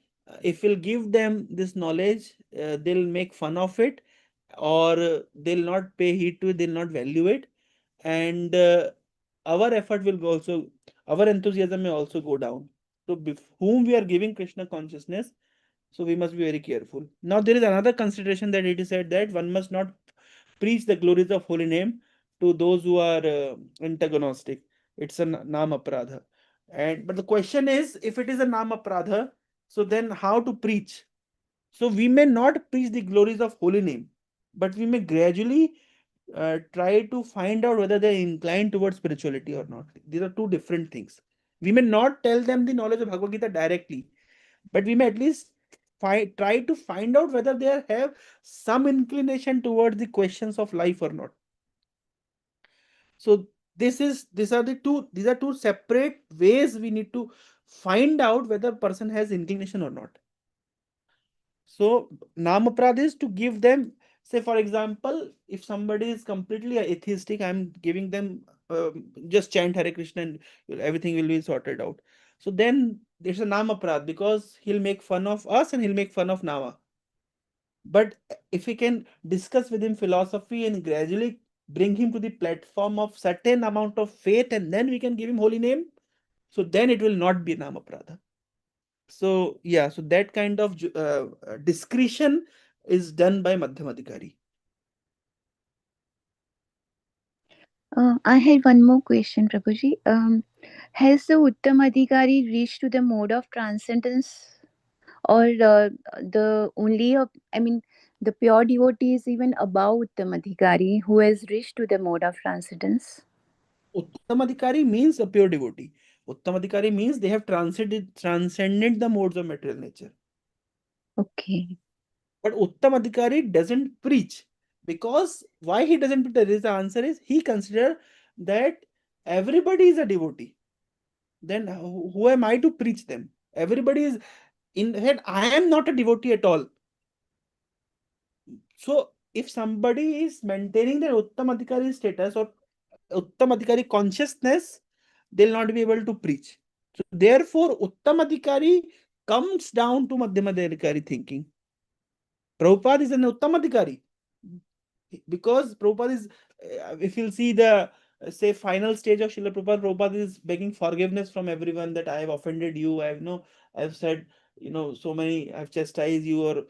if we'll give them this knowledge, they'll make fun of it, or they'll not pay heed to it, they'll not value it, and our effort will go also, our enthusiasm may also go down. So whom we are giving Krishna consciousness, so we must be very careful. Now there is another consideration, that it is said that one must not preach the glories of holy name to those who are antagonistic. It's a nam apradha. And but the question is, if it is a nam apradha, so then how to preach? So we may not preach the glories of holy name, but we may gradually try to find out whether they are inclined towards spirituality or not. These are two different things. We may not tell them the knowledge of Bhagavad Gita directly, but we may at least try to find out whether they have some inclination towards the questions of life or not. So these are two separate ways we need to find out whether a person has inclination or not. So namaprad is to give them, say for example, if somebody is completely atheistic, I'm giving them just chant Hare Krishna and everything will be sorted out. So then there's a namaprad, because he'll make fun of us and he'll make fun of Nama. But if we can discuss with him philosophy and gradually bring him to the platform of certain amount of faith, and then we can give him holy name, so then it will not be namaprada. So yeah, so that kind of discretion is done by Madhyamadikari. I had one more question, Prabhuji. Has the Uttamadhikari reached to the mode of transcendence, or the only I mean, the pure devotee is even above Uttamadhikari who has reached to the mode of transcendence? Uttamadikari means a pure devotee. Uttamadikari means they have transcended the modes of material nature. Okay. But Uttamadikari doesn't preach, because why he doesn't preach? The answer is he considers that everybody is a devotee. Then who am I to preach them? Everybody is, in fact, I am not a devotee at all. So if somebody is maintaining their Uttamadikari status or Uttamadikari consciousness, they'll not be able to preach. So therefore, Uttamadikari comes down to Madhyamadikari thinking. Prabhupada is an Uttamadikari, because Prabhupada is, if you'll see the say final stage of Srila Prabhupada is begging forgiveness from everyone, that I have offended you, I've said, so many, I've chastised you, or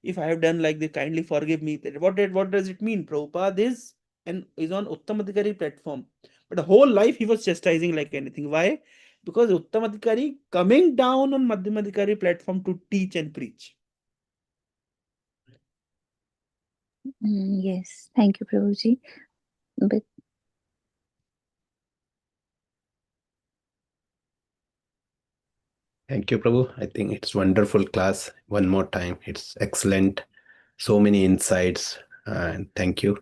if I have done like this, kindly forgive me. What does it mean? Prabhupada is on Uttamadikari platform, but the whole life he was chastising like anything. Why? Because Uttamadikari coming down on Madhyamadikari platform to teach and preach. Yes, thank you, Prabhuji. But. Thank you, Prabhu. I think it's wonderful class. One more time, it's excellent. So many insights, and thank you.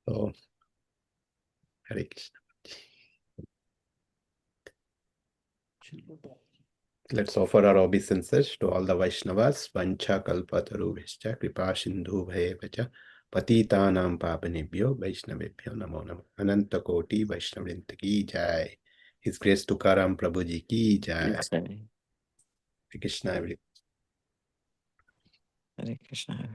So, Hare Krishna. Let's offer our obeisances to all the Vaishnavas. Vancha kalpatarubhishcha kripa sindhu bhayevacha patitanam pavanebhyo Vaishnavebhyo namo namah. Ananta koti Vaishnavrinta ki jai. His Grace Tukaram Prabhuji ki jai. Yes, Hare Hare Krishna, everyone. Hare Krishna.